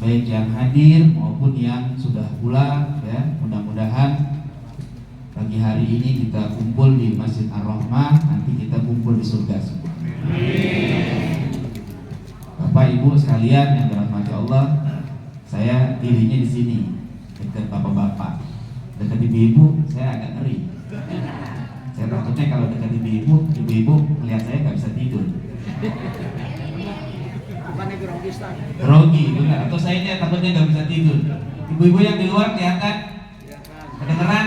baik yang hadir maupun yang sudah pulang ya. Mudah-mudahan pagi hari ini kita kumpul di Masjid Ar-Rahmah, nanti kita kumpul di surga semua. Bapak Ibu sekalian yang dirahmati Allah, saya dirinya di sini dekat bapak-bapak, dekat ibu-ibu saya agak ngeri. Saya takutnya kalau dekat ibu-ibu melihat saya nggak bisa tidur. Grogi benar, atau saya takutnya nggak bisa tidur. Ibu-ibu yang di luar kelihatan, kedengeran,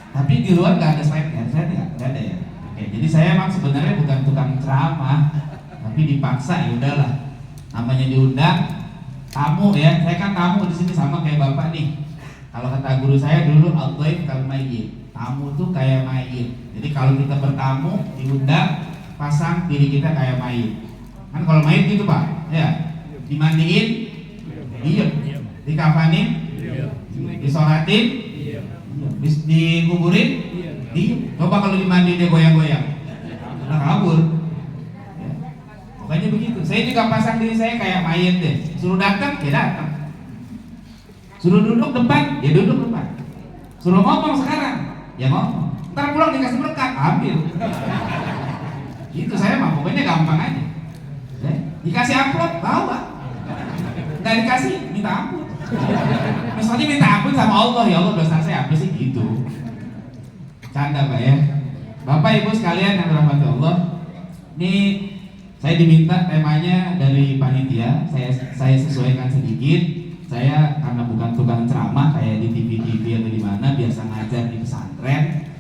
tapi di luar nggak ada slide ya, saya nggak ada ya. Oke, jadi saya emang sebenarnya bukan tukang ceramah, tapi dipaksa, ya udahlah. Namanya diundang tamu ya, saya kan tamu di sini sama kayak bapak nih. Kalau kata guru saya dulu, al-dhaif kal mayyit, tamu tuh kayak mayit. Jadi kalau kita bertamu diundang, pasang diri kita kayak mayit. Kan kalau mayit gitu pak, ya dimandiin, diem, dikafanin, disolatin, dikuburin, diem. Coba kalau dimandi dia goyang-goyang, udah kabur. Ya. Pokoknya begitu. Saya juga pasang diri saya kayak mayit deh. Suruh datang, ya datang. Suruh duduk depan, ya duduk depan. Suruh ngomong sekarang, ya ngomong. Ntar pulang dikasih berkat, ambil. Itu saya mah pokoknya gampang aja. Dikasih amplop, bawa. Nggak dikasih, minta ampun. Misalnya minta ampun sama Allah, ya Allah dosa saya apa sih gitu. Canda Pak ya. Bapak Ibu sekalian yang dirahmati Allah, ini saya diminta temanya dari panitia. Saya sesuaikan sedikit. Saya karena bukan tukang ceramah kayak di TV atau di mana, biasa ngajar di pesantren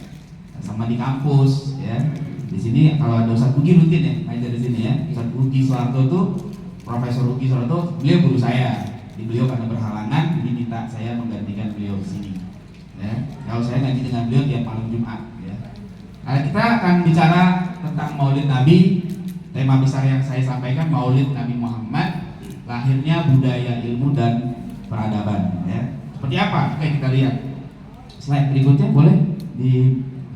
sama di kampus ya. Di sini kalau ada Ustadz Ugi rutin ya ngajar di sini ya. Ustadz Ugi Soeharto tuh, Profesor Ugi Soeharto, beliau guru saya. Beliau karena berhalangan, jadi minta saya menggantikan beliau di sini. Ya. Kalau saya ngaji dengan beliau tiap malam Jumat. Ya. Nah, kita akan bicara tentang Maulid Nabi. Tema besar yang saya sampaikan Maulid Nabi Muhammad, lahirnya budaya ilmu dan peradaban. Ya. Seperti apa? Oke, kita lihat slide berikutnya boleh di.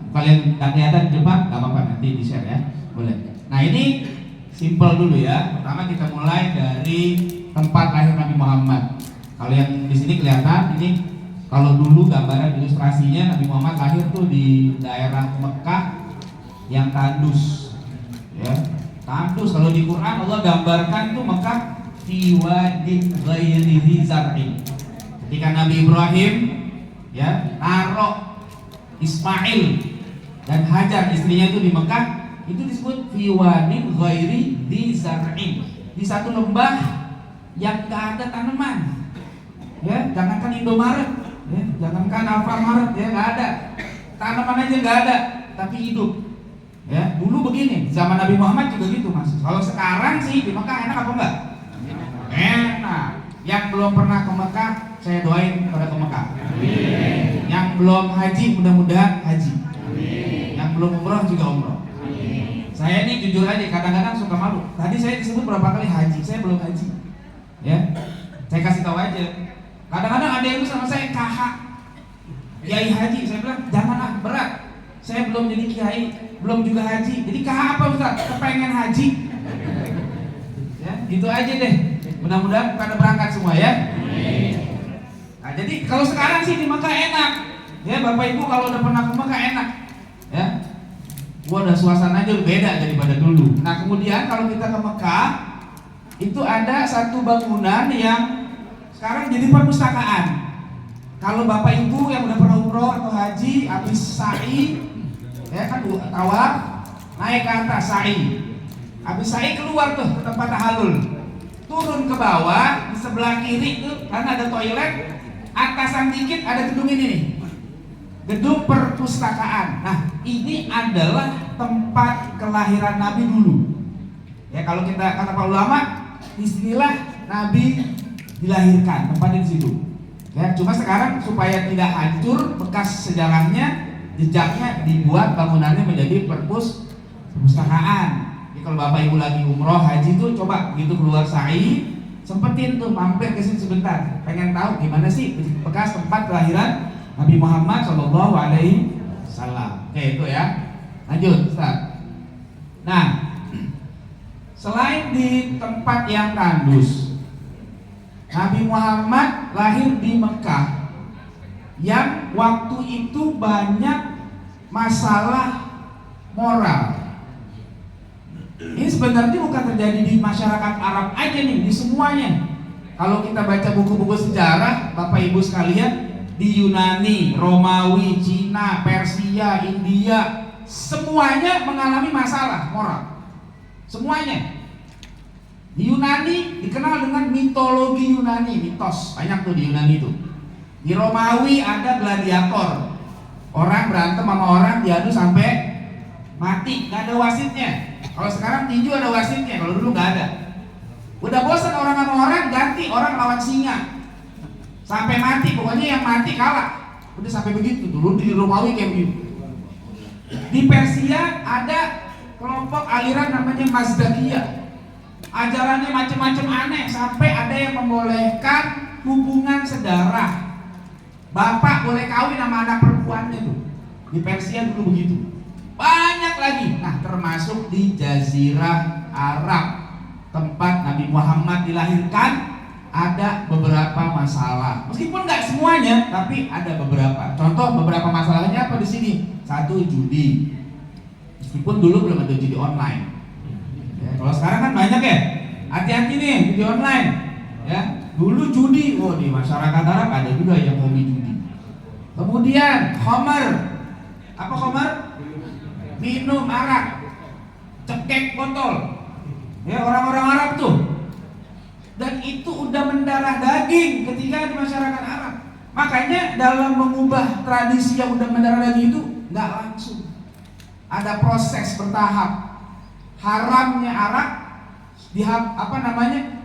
Kalian tak kelihatan di depan, gak apa-apa, nanti di share ya, boleh. Nah ini simple dulu ya. Pertama kita mulai dari tempat lahir Nabi Muhammad. Kalau yang di sini kelihatan, ini kalau dulu gambaran ilustrasinya Nabi Muhammad lahir tuh di daerah Mekah yang tandus. Ya, tandus. Kalau di Quran Allah gambarkan tuh Mekah fi wadin ghairi zar'in. Ketika Nabi Ibrahim ya taruh Ismail dan Hajar istrinya itu di Mekah, itu disebut fi wadin ghairi zar'in, di satu lembah yang gak ada tanaman. Ya, jangankan Indomaret, ya, jangankan Alfamart, ya gak ada. Tanaman aja gak ada, tapi hidup. Ya, dulu begini, zaman Nabi Muhammad juga gitu Mas. Kalau sekarang sih di Mekah enak apa enggak? Enak. Yang belum pernah ke Mekah, saya doain pada ke Mekah. Amin. Yang belum haji, mudah-mudahan haji. Amin. Yang belum umroh juga umroh. Amin. Saya ini jujur aja, kadang-kadang suka malu. Tadi saya disebut berapa kali haji, saya belum haji. Ya, saya kasih tahu aja. Kadang-kadang ada yang sama saya KH, kiai haji. Saya bilang janganlah, berat. Saya belum jadi kiai, belum juga haji. Jadi KH apa Ustaz? Kepengen haji. Ya, gitu aja deh. Mudah-mudahan pada berangkat semua ya. Nah, jadi kalau sekarang sih di Mekah enak. Ya, Bapak Ibu kalau udah pernah ke Mekah enak. Ya. Gua udah suasananya beda daripada dulu. Nah, kemudian kalau kita ke Mekah, itu ada satu bangunan yang sekarang jadi perpustakaan. Kalau Bapak Ibu yang udah pernah umroh atau haji, habis sa'i, ya kan tawaf, naik ke atas sa'i. Habis sa'i keluar tuh ke tempat tahalul. Turun ke bawah, di sebelah kiri tuh karena ada toilet, atasan dikit ada gedung ini nih. Gedung perpustakaan. Nah, ini adalah tempat kelahiran Nabi dulu. Ya, kalau kita kata para ulama, disinilah Nabi dilahirkan, tempatnya di situ. Ya, cuma sekarang supaya tidak hancur bekas sejarahnya, jejaknya dibuat bangunannya menjadi perpustakaan. Jadi kalau Bapak Ibu lagi umroh haji tuh coba begitu keluar sa'i, sempetin tuh mampir ke sini sebentar, pengen tahu gimana sih bekas tempat kelahiran Nabi Muhammad Shallallahu Alaihi Wasallam. Oke, itu ya. Lanjut, Ustaz. Nah, selain di tempat yang tandus, Nabi Muhammad lahir di Mekah yang waktu itu banyak masalah moral. Ini sebenarnya bukan terjadi di masyarakat Arab aja nih, di semuanya. Kalau kita baca buku-buku sejarah, Bapak Ibu sekalian, di Yunani, Romawi, Cina, Persia, India, semuanya mengalami masalah moral. Semuanya. Di Yunani dikenal dengan mitologi Yunani, mitos, banyak tuh di Yunani itu. Di Romawi ada gladiator, orang berantem sama orang diadu sampai mati, nggak ada wasitnya. Kalau sekarang tinju ada wasitnya, kalau dulu nggak ada. Udah bosan orang sama orang, ganti orang lawan singa sampai mati, pokoknya yang mati kalah. Udah sampai begitu, dulu di Romawi kayak begitu. Di Persia ada kelompok aliran namanya Mazdakiyah. Ajarannya macam-macam aneh, sampai ada yang membolehkan hubungan sedarah. Bapak boleh kawin sama anak perempuannya tuh. Di Persia dulu begitu. Banyak lagi. Nah, termasuk di Jazirah Arab, tempat Nabi Muhammad dilahirkan, ada beberapa masalah. Meskipun nggak semuanya, tapi ada beberapa. Contoh beberapa masalahnya apa di sini? Satu, judi. Meskipun dulu belum ada judi online. Ya, kalau sekarang kan banyak ya. Hati-hati nih judi online. Ya, dulu judi, di masyarakat Arab ada juga yang hobi judi. Kemudian khamar. Apa khamar? Minum arak, cekek botol. Ya, orang-orang Arab tuh. Dan itu udah mendarah daging ketika di masyarakat Arab. Makanya dalam mengubah tradisi yang udah mendarah daging itu nggak langsung. Ada proses bertahap. Haramnya arak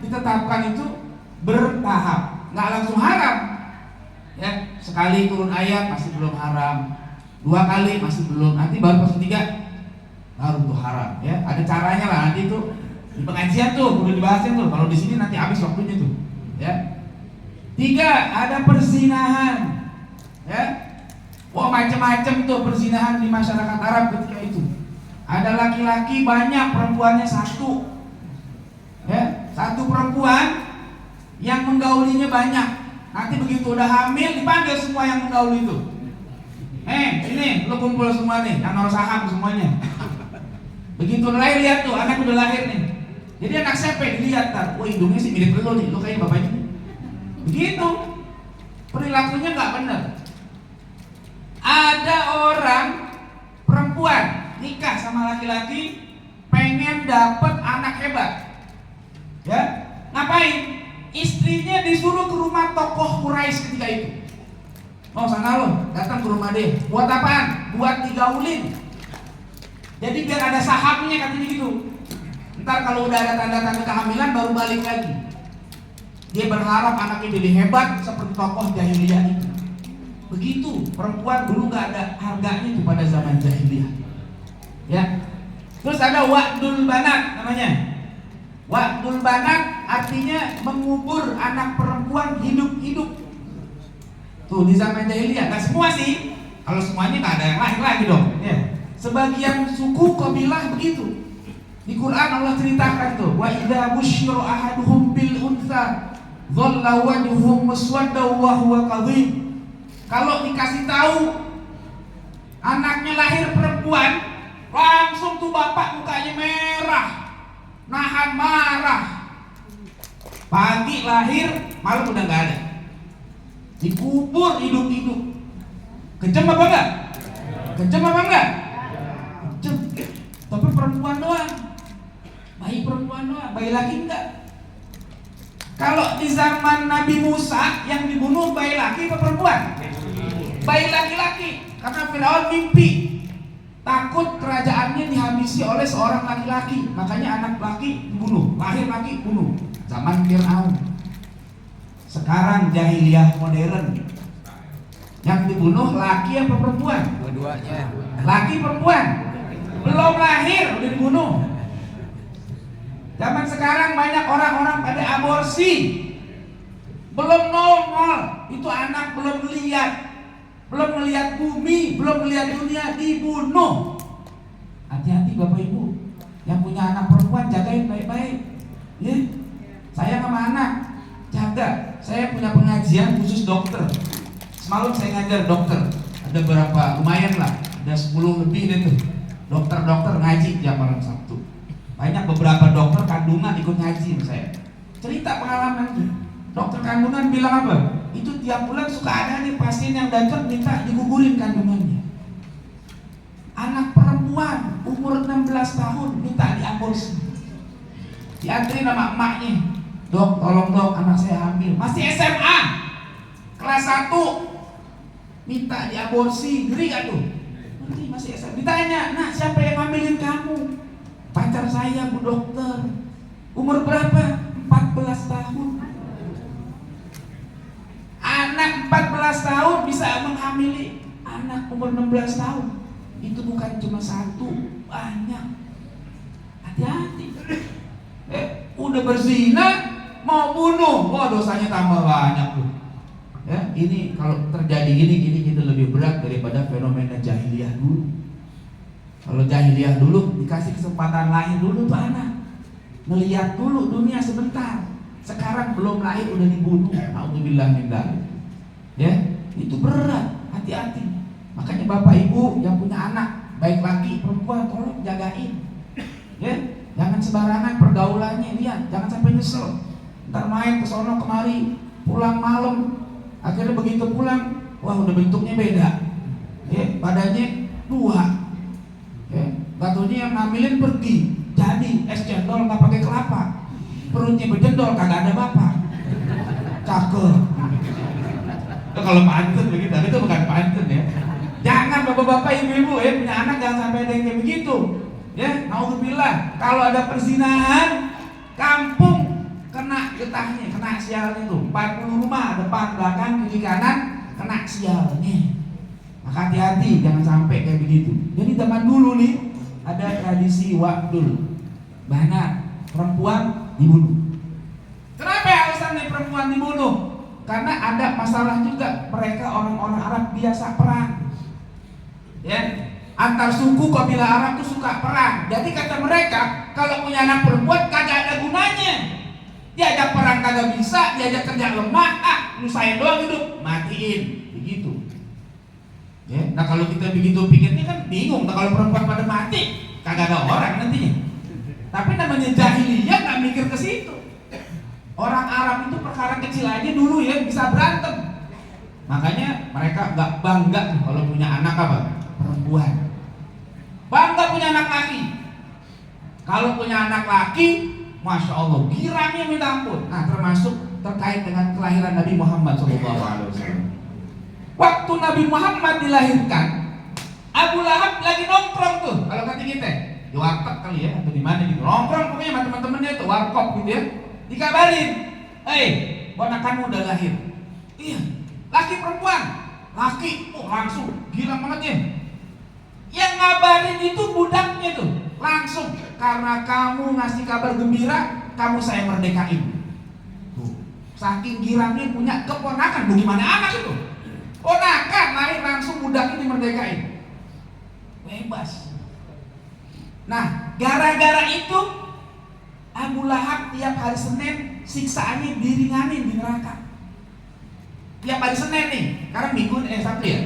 ditetapkan itu bertahap, nggak langsung haram. Ya, sekali turun ayat masih belum haram, 2 kali masih belum, nanti baru pas ketiga baru tuh haram. Ya, ada caranya lah, nanti itu di pengajian tuh udah dibahasnya tuh. Kalau di sini nanti habis waktunya tuh. Ya. 3, ada perzinahan. Ya. Macam-macam tuh perzinahan di masyarakat Arab ketika itu. Ada laki-laki banyak, perempuannya 1. Ya, 1 perempuan yang menggaulinya banyak. Nanti begitu udah hamil dipanggil semua yang menggauli itu. Ini lu kumpul semua nih, yang naruh saham semuanya. Begitu lahir, lihat tuh anak udah lahir nih. Jadi anak siapa dilihat tar, hidungnya sih mirip lu nih, lu kayak bapaknya. Begitu. Perilakunya nggak benar. Ada orang perempuan nikah sama laki-laki, pengen dapet anak hebat. Ya, ngapain? Istrinya disuruh ke rumah tokoh Quraisy ketika itu. Mau sana lo, datang ke rumah dia. Buat apaan? Buat digaulin. Jadi biar ada sahamnya katanya gitu. Ntar kalau udah ada tanda-tanda kehamilan baru balik lagi. Dia berharap anaknya jadi hebat seperti tokoh jahiliyah itu. Begitu, perempuan dulu gak ada harganya itu pada zaman jahiliyah. Ya. Terus ada wa'dul banat namanya. Wa'dul banat artinya mengubur anak perempuan hidup-hidup. Tuh di zaman jahiliyah, nggak semua sih. Kalau semuanya nggak ada yang lahir lagi dong. Ya. Sebagian suku kabilah begitu. Di Quran Allah ceritakan tuh, wa idza busyira ahaduhum bil untha dhalla wajhuhu muswadda wa huwa kadhib. Kalau dikasih tahu anaknya lahir perempuan, langsung tuh bapak mukanya merah, nahan marah. Pagi lahir, malam udah nggak ada. Dikubur hidup-hidup. Kejam apa enggak? Kejam apa enggak? Kejam. Tapi perempuan doang. Bayi perempuan doang, bayi laki enggak. Kalau di zaman Nabi Musa yang dibunuh bayi laki apa perempuan? Bayi laki-laki. Karena Firaun mimpi takut kerajaannya dihabisi oleh seorang laki-laki, makanya anak laki dibunuh, lahir laki bunuh. Zaman Firaun. Sekarang jahiliyah modern, yang dibunuh laki apa perempuan? Dua-duanya. Laki perempuan, belum lahir udah dibunuh. Zaman sekarang banyak orang-orang pada aborsi, belum nongol, itu anak belum melihat bumi, belum melihat dunia, dibunuh. Hati-hati Bapak Ibu, yang punya anak perempuan jagain baik-baik, ya. Sayang sama anak, jaga kagak, saya punya pengajian khusus dokter. Semalam saya ngajar dokter, ada berapa, lumayan lah, ada 10 lebih deh tuh dokter-dokter ngaji tiap malam Sabtu. Banyak beberapa dokter kandungan ikut ngaji sama saya. Cerita pengalaman, dokter kandungan bilang apa? Itu tiap bulan suka ada nih pasien yang datang minta digugurin kandungannya. Anak perempuan umur 16 tahun minta diaborsi. Diantri nama emaknya, dok tolong dok anak saya hamil, masih SMA kelas 1, minta diaborsi. Ngeri gak tuh? Ngeri, masih SMA. Ditanya, nah siapa yang hamilin kamu? Pacar saya bu dokter. Umur berapa? 14 tahun. Anak 14 tahun bisa menghamili anak umur 16 tahun. Itu bukan cuma satu, banyak. Hati-hati. Udah berzina mau bunuh, wah dosanya tambah banyak tuh. Ya, ini kalau terjadi gini itu lebih berat daripada fenomena jahiliyah dulu. Kalau jahiliyah dulu dikasih kesempatan lahir dulu tuh anak, ngelihat dulu dunia sebentar. Sekarang belum lahir udah dibunuh. Alhamdulillah min dzalik. Ya, itu berat. Hati-hati. Makanya bapak ibu yang punya anak, baik laki perempuan, tolong jagain. Ya, jangan sembarangan pergaulannya, lihat, jangan sampai nyesel. Ntar main ke sono kemari, pulang malam, akhirnya begitu pulang, wah udah bentuknya beda. Ya, badannya 2. Ya, batunya yang ngambilin pergi, jadi es cendol nggak pakai kelapa, perutnya berjendol kagak ada bapak. Cakep. Itu kalau pantun begitu, itu bukan pantun ya. Jangan bapak-bapak, ibu-ibu punya anak jangan sampai ada yang kayak begitu. Ya, naudzubillah. Kalau ada perzinahan, kampung kena getahnya, kena sialnya tuh. 40 rumah, depan, belakang, kiri kanan, kena sialnya. Maka hati-hati, jangan sampai kayak begitu. Jadi zaman dulu nih ada tradisi wakdul, bahana perempuan dibunuh. Kenapa alasannya perempuan dibunuh? Karena ada masalah juga, mereka orang-orang Arab biasa perang. Ya, antar suku kabilah Arab tuh suka perang. Jadi kata mereka, kalau punya anak perempuan kagak ada gunanya. Diajak perang kagak bisa, diajak kerja lemah, lu saya doang hidup, matiin, begitu. Ya, nah kalau kita begitu pikirnya kan bingung. Nah, kalau perempuan pada mati, kagak ada orang nantinya. Tapi namanya jahiliyah nggak mikir ke situ. Orang Arab itu perkara kecil aja dulu ya bisa berantem. Makanya mereka nggak bangga kalau punya anak apa? Perempuan. Bangga punya anak laki. Kalau punya anak laki, masya Allah, girangnya minta ampun. Nah, termasuk terkait dengan kelahiran Nabi Muhammad SAW. Waktu Nabi Muhammad dilahirkan, Abu Lahab lagi nongkrong tuh. Kalau kata kita, di warteg kali ya, atau di mana gitu. Nongkrong pokoknya sama teman-temannya tuh, warkop gitu ya. Dikabarin, ponakanmu udah lahir. Iya, laki perempuan. Laki, langsung gila banget ya. Yang ngabarin itu budaknya tuh, langsung karena kamu ngasih kabar gembira, kamu saya merdekain. Tuh, saking girangnya punya keponakan, bagaimana anak itu? Ponakan lahir langsung budaknya dimerdekain. Bebas. Nah, gara-gara itu Abu Lahab tiap hari Senin siksaannya diringanin di neraka. Tiap hari Senin nih, sekarang Minggu Sabtu ya?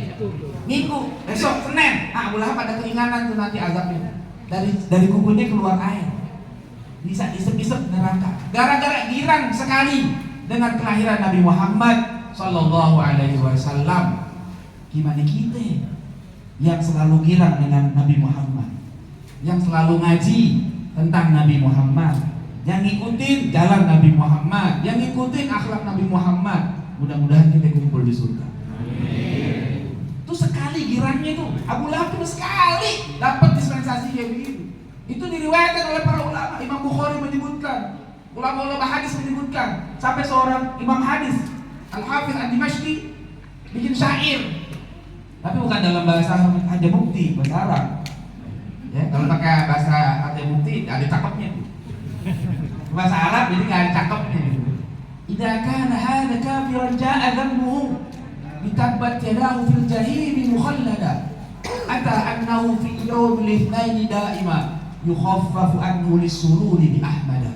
Minggu, besok Senin. Nah, Abu Lahab ada keringanan tuh nanti azabnya. Dari kukunya keluar air. Bisa isep-isep neraka. Gara-gara girang sekali dengan kelahiran Nabi Muhammad Sallallahu Alaihi Wasallam. Gimana kita yang selalu girang dengan Nabi Muhammad, yang selalu ngaji tentang Nabi Muhammad, yang ngikutin jalan Nabi Muhammad, yang ngikutin akhlak Nabi Muhammad. Mudah-mudahan kita kumpul di surga. Itu sekali girangnya itu Abu Lahab cuma sekali dapat dispensasi kayak begitu. Itu diriwayatkan oleh para ulama. Imam Bukhari menyebutkan, ulama-ulama hadis menyebutkan, sampai seorang imam hadis Al-Hafiz Ad-Dimashqi bikin syair, tapi bukan dalam bahasa Aja Mukti, bahasa Arab. Ya, kalau pakai bahasa Aja Mukti ada cakepnya tuh. Bahasa Arab jadi nggak ada cakepnya. Idza kana hadza kafiran jaa dhanbuhu bitabbat yadahu fil jahim mukhallada ata annahu fi yawmil itsnain daima yukhaffafu anhu lis-sururi bi ahmada.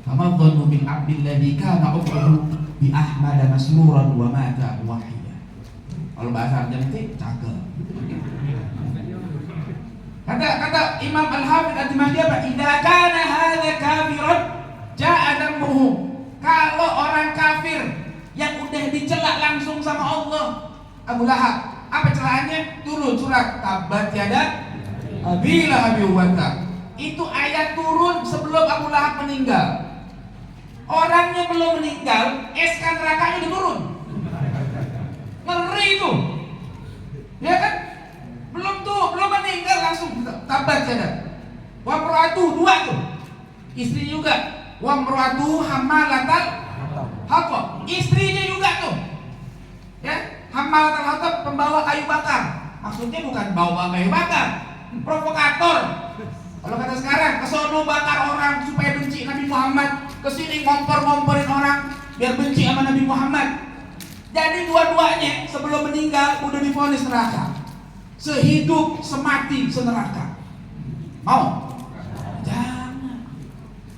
Fama dhannu bil 'abdil ladzi kana umruhu bi Ahmad masruran wa mata wahida. Kalau bahasa Argentina cakep. Kata Imam Al-Hafidz At-Tirmidzi apa? Idza kana hadza kafiran ja'a damuhu. Kalau orang kafir yang udah dicela langsung sama Allah, Abu Lahab, apa celahannya? Turun surat Tabbat yada Abi Lahab wa tab. Itu ayat turun sebelum Abu Lahab meninggal. Orangnya belum meninggal, SK nerakanya udah turun. Ngeri itu. Ya kan? Belum meninggal langsung Tabbat yada. Wa mra'atu dua tuh. Istri juga. Wa mra'atu hammalatal hatab. Istrinya juga tuh. Ya, hammalatal hatab, pembawa kayu bakar. Maksudnya bukan bawa kayu bakar, provokator. Kalau kata sekarang, kesono bakar orang supaya benci Nabi Muhammad, kesini ngompor-ngomporin orang biar benci sama Nabi Muhammad. Jadi dua-duanya sebelum meninggal udah divonis neraka. Sehidup semati seneraka. Mau? Jangan.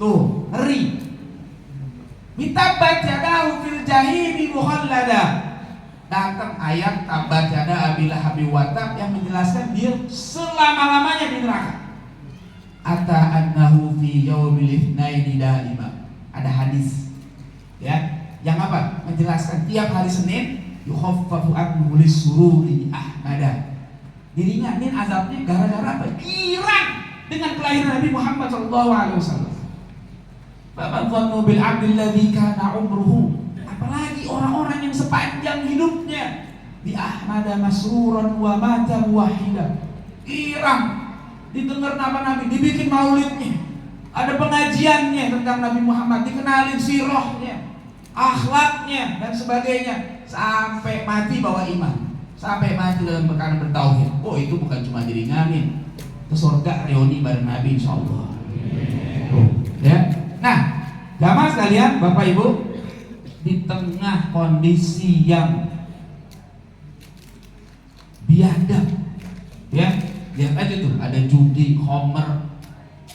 Tuh, ngeri. Bitabat yadahu fil jahimi mukhallada. Datang ayat tabat yada Abi Lahab wa tab yang menjelaskan dia selama-lamanya di neraka. Ata annahu fi yaumil itsnaini daima. Ada hadis ya yang apa? Menjelaskan tiap hari Senin yukhaffafu anhu lisururi ahmada. Diringanin azabnya gara-gara apa? Girang dengan kelahiran Nabi Muhammad sallallahu alaihi wasallam. Fa dhannu bil 'abdil ladzi kana umruhu. Apalagi orang-orang yang sepanjang hidupnya di Ahmada masruran wa mata wahida. Girang didengar nama Nabi, dibikin maulidnya, ada pengajiannya tentang Nabi Muhammad, dikenalin sirahnya, akhlaknya dan sebagainya, sampai mati bawa iman, sampai mati dalam perkara bertauhid. Oh, itu bukan cuma diringanin, ke surga reuni bareng Nabi insyaallah. Ya. Nah, jamaah sekalian, Bapak Ibu, di tengah kondisi yang biadab, ya, lihat aja tuh, ada judi, homer,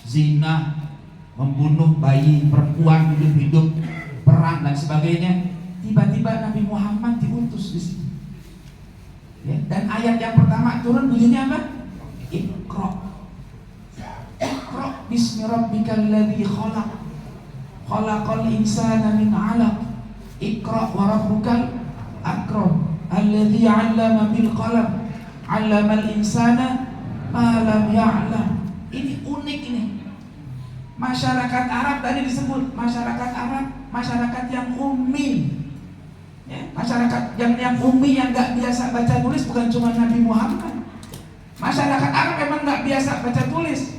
zina, membunuh bayi perempuan hidup-hidup, perang dan sebagainya. Tiba-tiba Nabi Muhammad diutus di sini. Ya, dan ayat yang pertama turun bunyinya apa? Iqra. Iqra bismi rabbikal ladzi khalaq. Khalaqal insana min 'alaq. Iqra wa rabbukal akram. Alladzi 'allama bil qalam. 'Allamal insana ma lam ya'lam. Ini unik ini. Masyarakat Arab tadi disebut masyarakat Arab, masyarakat yang ummi. Ya, masyarakat yang ummi yang nggak biasa baca tulis, bukan cuma Nabi Muhammad. Masyarakat Arab memang nggak biasa baca tulis.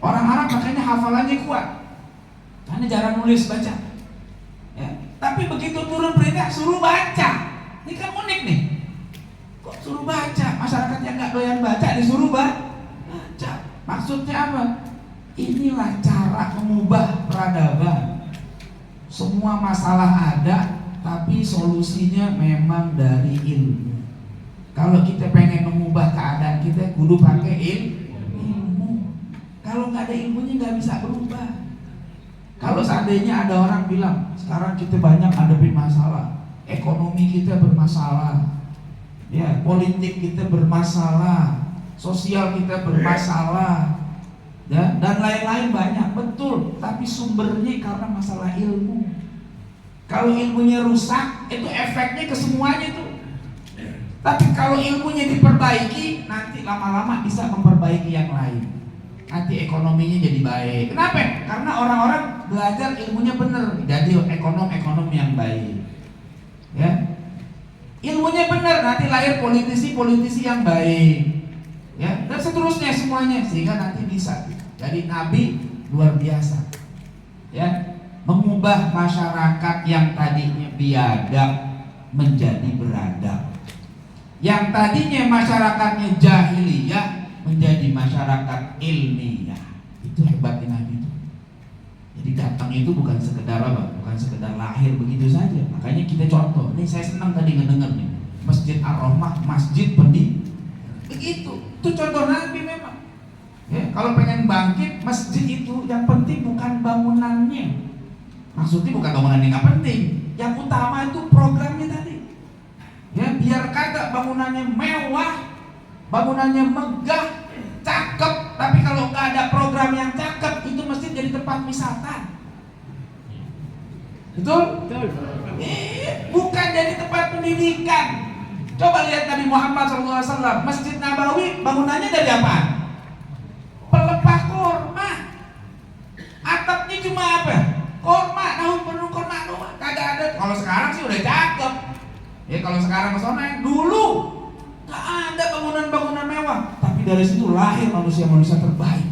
Orang Arab makanya hafalannya kuat, karena jarang nulis baca. Ya, tapi begitu turun perintah suruh baca, ini kan unik nih. Kok suruh baca? Masyarakat yang nggak doyan baca disuruh baca. Maksudnya apa? Inilah cara mengubah peradaban. Semua masalah ada, tapi solusinya memang dari ilmu. Kalau kita pengen mengubah keadaan kita, kudu pakai ilmu. Kalau nggak ada ilmunya nggak bisa berubah. Kalau seandainya ada orang bilang sekarang kita banyak hadapin masalah, ekonomi kita bermasalah, ya, politik kita bermasalah, sosial kita bermasalah, ya, dan lain-lain banyak, betul. Tapi sumbernya karena masalah ilmu. Kalau ilmunya rusak, itu efeknya ke semuanya tuh. Tapi kalau ilmunya diperbaiki, nanti lama-lama bisa memperbaiki yang lain. Nanti ekonominya jadi baik. Kenapa? Karena orang-orang belajar ilmunya benar, jadi ekonom yang baik. Ya, ilmunya benar, nanti lahir politisi yang baik. Ya, dan seterusnya semuanya, sehingga nanti bisa. Jadi Nabi luar biasa. Ya, mengubah masyarakat yang tadinya biadab menjadi beradab. Yang tadinya masyarakatnya jahiliyah menjadi masyarakat ilmiah. Itu hebatnya Nabi itu. Jadi datang itu bukan sekedar apa? Bukan sekedar lahir begitu saja. Makanya kita contoh. Ini saya senang tadi ngedenger nih. Masjid Ar-Rahmah, masjid pendidikan. Begitu. Itu contoh Nabi memang. Ya, kalau pengen bangkit, masjid itu yang penting bukan bangunannya, Maksudnya bukan bangunan yang nggak penting, yang utama itu programnya tadi. Ya, biar kagak bangunannya mewah, bangunannya megah, cakep, tapi kalau nggak ada program yang cakep, itu mesti jadi tempat wisata. Betul? Betul. Bukan jadi tempat pendidikan. Coba lihat Nabi Muhammad SAW, Masjid Nabawi bangunannya dari apa? Pelepah korma. Atapnya cuma apa? Korma, daun penuh korma doang. Kagak ada. Kalau sekarang sih udah cakep. Ya kalau sekarang kesana, dulu gak ada bangunan-bangunan mewah. Tapi dari situ lahir manusia-manusia terbaik.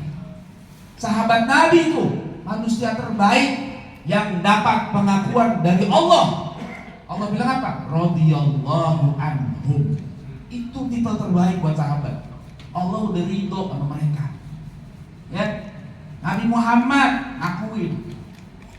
Sahabat Nabi itu manusia terbaik yang dapat pengakuan dari Allah. Allah bilang apa? Radhiyallahu anhum. Itu titel terbaik buat sahabat. Allah udah ridho sama mereka. Ya, Nabi Muhammad akuin.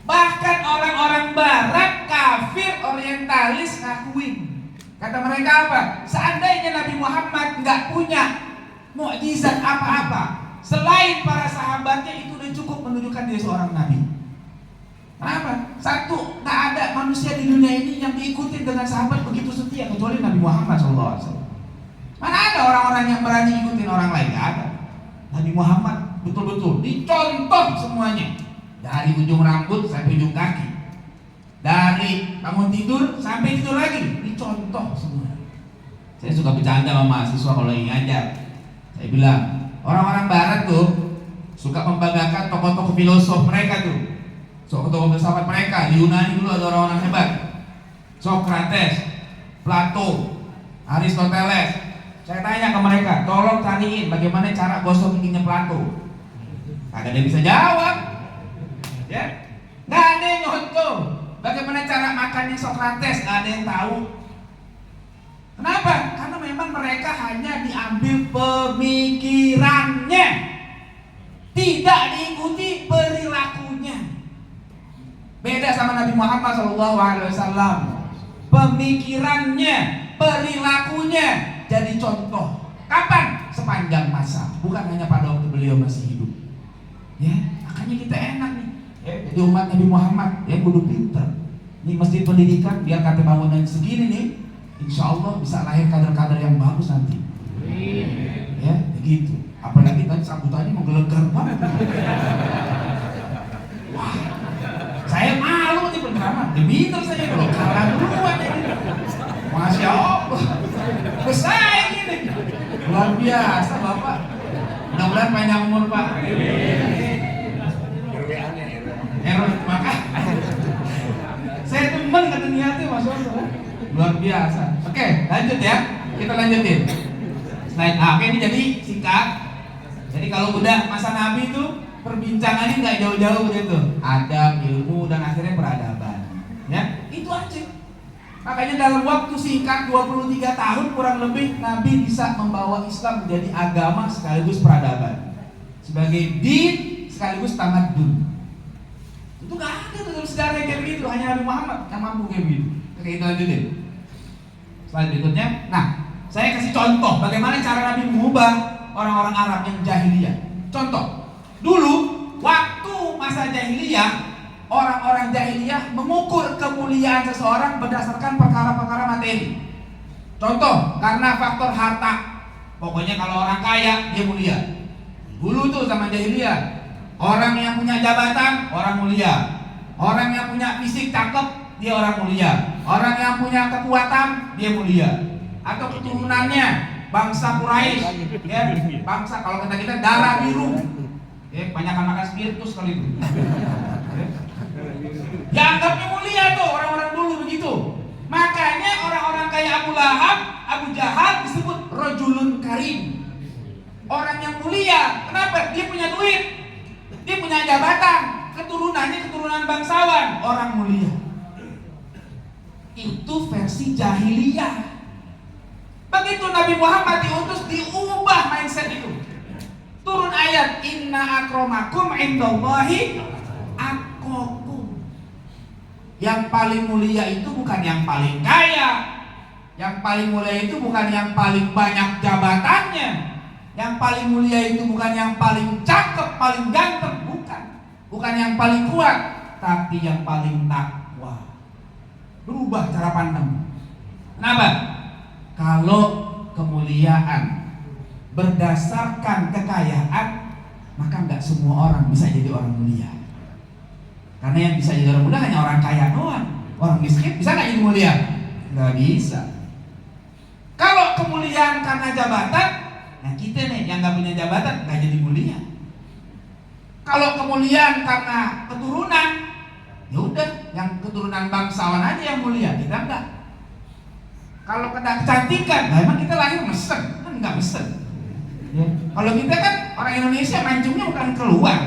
Bahkan orang-orang barat, kafir, orientalis ngakuin. Kata mereka apa? Seandainya Nabi Muhammad nggak punya mukjizat apa-apa, selain para sahabatnya, itu udah cukup menunjukkan dia seorang nabi. Kenapa? Satu, nggak ada manusia di dunia ini yang diikutin dengan sahabat begitu setia kecuali Nabi Muhammad SAW. Mana ada orang-orang yang berani ikutin orang lain? Nggak ada. Nabi Muhammad betul-betul dicontoh semuanya, dari ujung rambut sampai ujung kaki, dari bangun tidur sampai tidur lagi, dicontoh semua. Saya suka bercanda sama mahasiswa kalau ingin ngajar. Saya bilang, orang-orang barat tuh suka membanggakan tokoh-tokoh filosof mereka tuh, tokoh-tokoh filsafat mereka. Di Yunani dulu ada orang-orang hebat, Socrates, Plato, Aristoteles. Saya tanya ke mereka, tolong cariin bagaimana cara gosok giginya Plato. Kagak ada yang bisa jawab. Ya, nggak ada yang nyontoh. Bagaimana cara makannya Socrates, nggak ada yang tahu. Kenapa? Karena memang mereka hanya diambil pemikirannya, tidak diikuti perilakunya. Beda sama Nabi Muhammad SAW. Pemikirannya, perilakunya jadi contoh. Kapan? Sepanjang masa, bukan hanya pada waktu beliau masih hidup. Ya, makanya kita enak nih. Ya, jadi umat Nabi Muhammad ya kudu pinter. Ini masjid pendidikan biar kata bangunan segini nih, insya Allah bisa lahir kader-kader yang bagus nanti. Ya, begitu. Apalagi tadi sambutannya menggelegar banget. Wah, saya malu nih penceramah. Pinter saya kalau kalah duluan ini. Masya Allah, besar ini. Luar biasa Bapak. Mudah-mudahan panjang umur Pak. Maka saya teman kata niatnya Mas Allah. Luar biasa. Oke, lanjut ya. Kita lanjutin. Slide A. Oke, ini jadi singkat. Jadi kalau udah masa Nabi itu perbincangannya nggak jauh-jauh begitu. Adab, ilmu, dan akhirnya peradaban. Ya, itu aja. Makanya dalam waktu singkat 23 tahun kurang lebih Nabi bisa membawa Islam menjadi agama sekaligus peradaban. Sebagai din sekaligus tamadun. Itu nggak ada dalam sejarah yang kayak begitu, hanya Nabi Muhammad yang mampu kayak begitu. Oke, kita lanjutin. Slide berikutnya. Nah, saya kasih contoh bagaimana cara Nabi mengubah orang-orang Arab yang jahiliyah. Contoh, dulu waktu masa jahiliyah, orang-orang jahiliyah mengukur kemuliaan seseorang berdasarkan perkara-perkara materi. Contoh, karena faktor harta. Pokoknya kalau orang kaya dia mulia. Dulu tuh zaman jahiliyah, orang yang punya jabatan, orang mulia. Orang yang punya fisik cakep, dia orang mulia. Orang yang punya kekuatan, dia mulia. Atau keturunannya bangsa Quraisy, ya, bangsa kalau kata kita darah biru. Ya, kebanyakan makan spiritus kali itu. Dianggapnya mulia tuh orang-orang dulu begitu. Makanya orang-orang kayak Abu Lahab, Abu Jahal disebut rajulun karim. Orang yang mulia. Kenapa? Dia punya duit. Dia punya jabatan, keturunannya keturunan bangsawan, orang mulia. Itu versi jahiliyah. Begitu Nabi Muhammad diutus, diubah mindset itu. Turun ayat, inna akramakum indallahi atqakum. Yang paling mulia itu bukan yang paling kaya. Yang paling mulia itu bukan yang paling banyak jabatannya. Yang paling mulia itu bukan yang paling cakep, paling ganteng, bukan. Bukan yang paling kuat. tapi yang paling takwa. Berubah cara pandang. Kenapa? Kalau kemuliaan berdasarkan kekayaan, maka nggak semua orang bisa jadi orang mulia. Karena yang bisa jadi orang mulia hanya orang kaya doang. Orang miskin bisa nggak jadi mulia? Nggak bisa. Kalau kemuliaan karena jabatan, nah kita nih yang nggak punya jabatan nggak jadi mulia. Kalau kemuliaan karena keturunan, ya udah, yang keturunan bangsawan aja yang mulia, kita enggak. Kalau kena kecantikan, nah emang kita lahir mesen, kan enggak mesen. Ya. Kalau kita kan orang Indonesia mancungnya bukan keluar,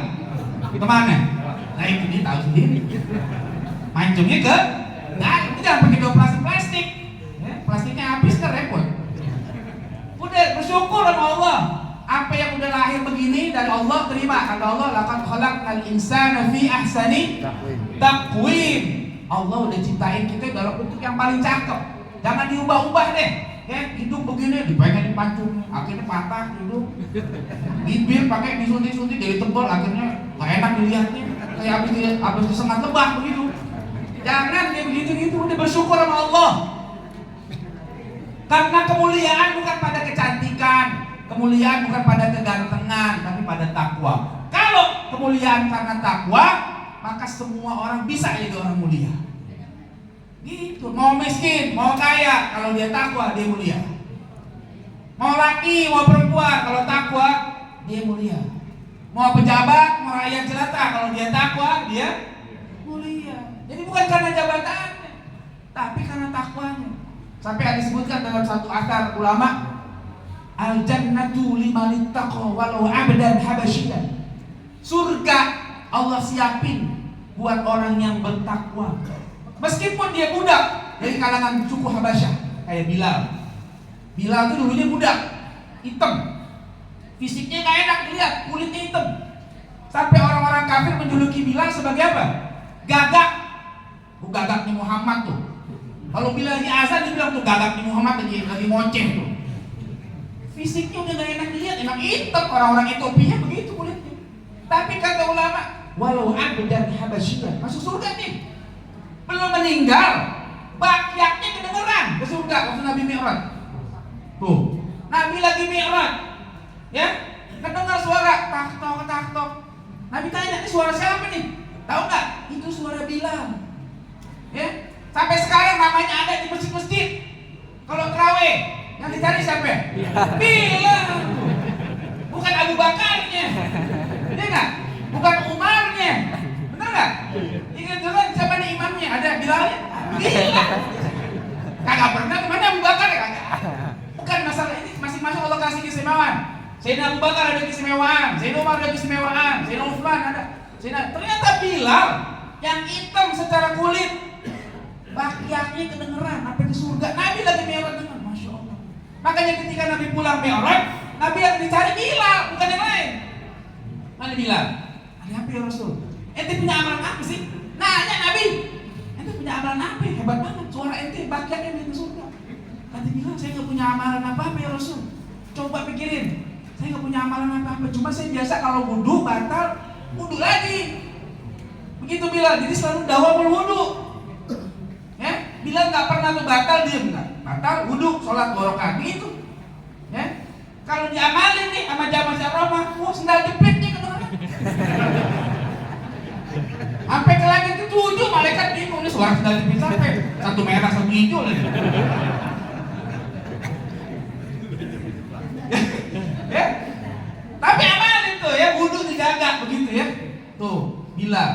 kemana? Nah itu dia tahu sendiri. Mancungnya ke, nah itu jangan pakai dua plastik. Ya, plastiknya habis kan repot. Udah bersyukur sama Allah. Apa yang udah lahir begini dari Allah terima. Kata Allah, laqad khalaqnal insana fi ahsani taqwim. Allah udah ciptain kita dalam bentuk yang paling cakep. Jangan diubah-ubah deh. Ya, hidup begini dipengen dipancung, akhirnya patah hidup. Bibir pakai disuntik-suntik jadi tebal, akhirnya gak enak dilihatnya. Kayak habis disengat lebah begitu. Jangan kayak begitu-gitu, udah bersyukur sama Allah. Karena kemuliaan bukan pada kecantikan, kemuliaan bukan pada kegantengan, tapi pada takwa. Kalau kemuliaan karena takwa, maka semua orang bisa jadi orang mulia. Gitu. Mau miskin, mau kaya, kalau dia takwa dia mulia. Mau laki, mau perempuan, kalau takwa dia mulia. Mau pejabat, mau rakyat jelata, kalau dia takwa dia mulia. Jadi bukan karena jabatannya, tapi karena takwanya. Sampai ada disebutkan dalam satu akar ulama, al-jannatu liman ittaqa walau abdan habasyian. Surga Allah siapin buat orang yang bertakwa. Meskipun dia budak dari kalangan suku Habasyah, kayak Bilal. Bilal itu dulunya budak, hitam. Fisiknya gak enak dilihat, kulitnya hitam. Sampai orang-orang kafir menjuluki Bilal sebagai apa? Gagak. Gagaknya Muhammad tuh. Kalau Bilal di azan dia bilang tuh gagaknya Muhammad lagi ngoceh tuh. Fisiknya udah gak enak dilihat, emang hitam. Orang-orang Ethiopia begitu kulitnya. Tapi kata ulama, walau abdan habasyian, masuk surga nih. Belum meninggal, bakyaknya kedengeran ke surga waktu Nabi Mi'raj. Tuh, Nabi lagi Mi'raj, ya, kedengar suara tak-tok tak-tok. Nabi tanya, ini suara siapa nih? Tahu nggak? Itu suara Bilal. Ya, sampai sekarang namanya ada di masjid-masjid. Kalau terawih, yang dicari siapa? Bilal. Bukan Abu Bakarnya, ya nggak? Bukan Umarnya, benar nggak? Ingat kan siapa nih imamnya? Ada Bilalnya? Bilal. Kagak pernah kemana Abu Bakar ya kagak. Bukan masalah ini, masing-masing Allah kasih keistimewaan. Sayyidina Abu Bakar ada keistimewaan, Sayyidina Umar ada keistimewaan, Sayyidina Utsman ada. Ternyata Bilal yang hitam secara kulit, bakyaknya kedengeran sampai ke surga. Nabi lagi Mi'raj dengar, masya Allah. Makanya ketika Nabi pulang Mi'raj, Nabi yang dicari Bilal, bukan yang lain. Mana Bilal? Ada apa ya Rasul? Ente punya amalan apa sih? Nanya Nabi. Ente punya amalan apa? Hebat banget, suara ente bakyaknya ke surga. Kata Bilal, saya nggak punya amalan apa-apa ya Rasul. Coba pikirin, saya nggak punya amalan apa-apa. Cuma saya biasa kalau wudu batal, wudu lagi. Begitu Bilal, jadi selalu dawamul wudu. Ya, Bilal nggak pernah tuh batal diem nggak. Batal wudu, sholat 2 rakaat gitu. Ya, kalau diamalin nih sama jamaah Syaroma, sendal jepitnya kedengeran. Sampai ke langit itu 7, malaikat bingung nih suara sendal jepit sampai satu merah satu hijau lagi. Ya, tapi amalin tuh ya, wudu dijaga begitu ya. Tuh, Bilal.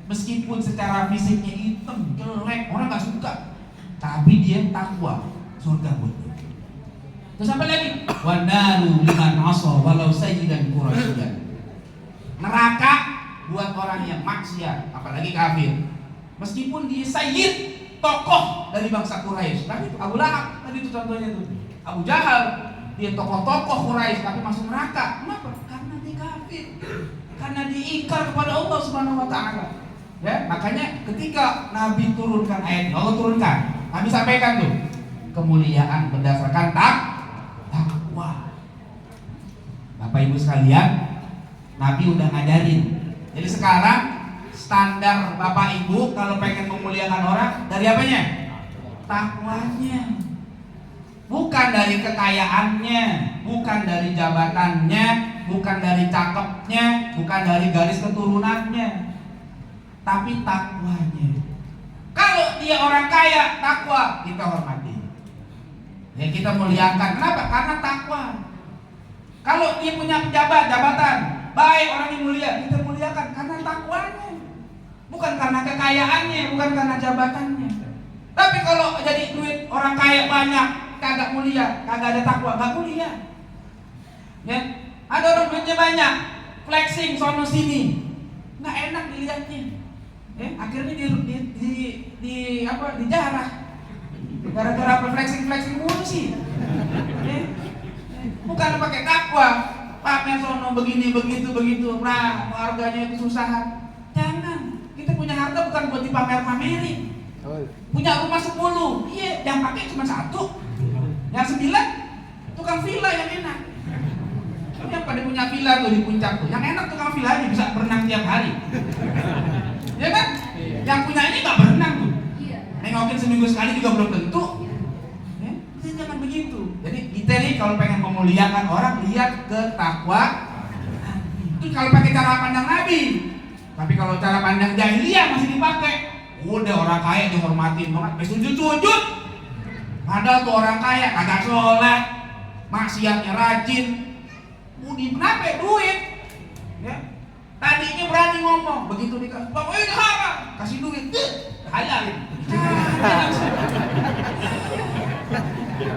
Meskipun secara fisiknya hitam, jelek, orang nggak suka, tapi dia takwa, surga buat dia. Terus apa lagi? Wanaru liman asa walau sayyidan quraisyan. Neraka buat orang yang maksiat, apalagi kafir. Meskipun dia sayyid, tokoh dari bangsa Quraisy. Tapi Abu Lahab tadi itu contohnya tuh. Abu Jahal, dia tokoh-tokoh Quraisy tapi masuk neraka. Kenapa? Karena dia kafir. Karena dia ingkar kepada Allah Subhanahu wa taala. Ya, makanya ketika Nabi turunkan ayat, Allah turunkan, Nabi sampaikan tuh, kemuliaan berdasarkan takwa. Bapak Ibu sekalian, Nabi udah ngajarin. Jadi sekarang standar Bapak Ibu kalau pengen memuliakan orang dari apanya? Takwanya. Bukan dari kekayaannya, bukan dari jabatannya, bukan dari cakepnya, bukan dari garis keturunannya, tapi takwanya. Kalau dia orang kaya, takwa, kita hormati. Ya kita muliakan. Kenapa? Karena takwa. Kalau dia punya jabatan, baik orang yang mulia, kita muliakan karena takwanya. Bukan karena kekayaannya, bukan karena jabatannya. Tapi kalau jadi duit orang kaya banyak, kagak mulia, kagak ada takwa, gak mulia. Ya, ada orang duitnya banyak, flexing sono sini, nggak enak dilihatnya. Ya, akhirnya dijarah. Gara-gara apa flexing mulu sih. Ya, bukan pakai takwa, pamer sono begini begitu, nah harganya kesusahan. Jangan, kita punya harta bukan buat dipamer-pamerin. Punya rumah 10, iya, yang pakai cuma 1. Yang 9 tukang villa yang enak. Yang pada punya villa tuh di puncak tuh, yang enak tukang villa aja bisa berenang tiap hari. Ya kan? Yang punya ini nggak berenang tuh. Nengokin seminggu sekali juga belum tentu. Ya, jangan begitu. Jadi kita nih kalau pengen memuliakan orang, lihat ke takwa. Itu kalau pakai cara pandang Nabi. Tapi kalau cara pandang jahiliyah masih dipakai. Udah orang kaya dihormatin banget, sujud-sujud. Padahal tuh orang kaya kagak sholat, maksiatnya rajin. Kenapa? Duit. Ya. Tadinya berani ngomong, begitu dikasih, "Bang, ini haram." Kasih duit, halal.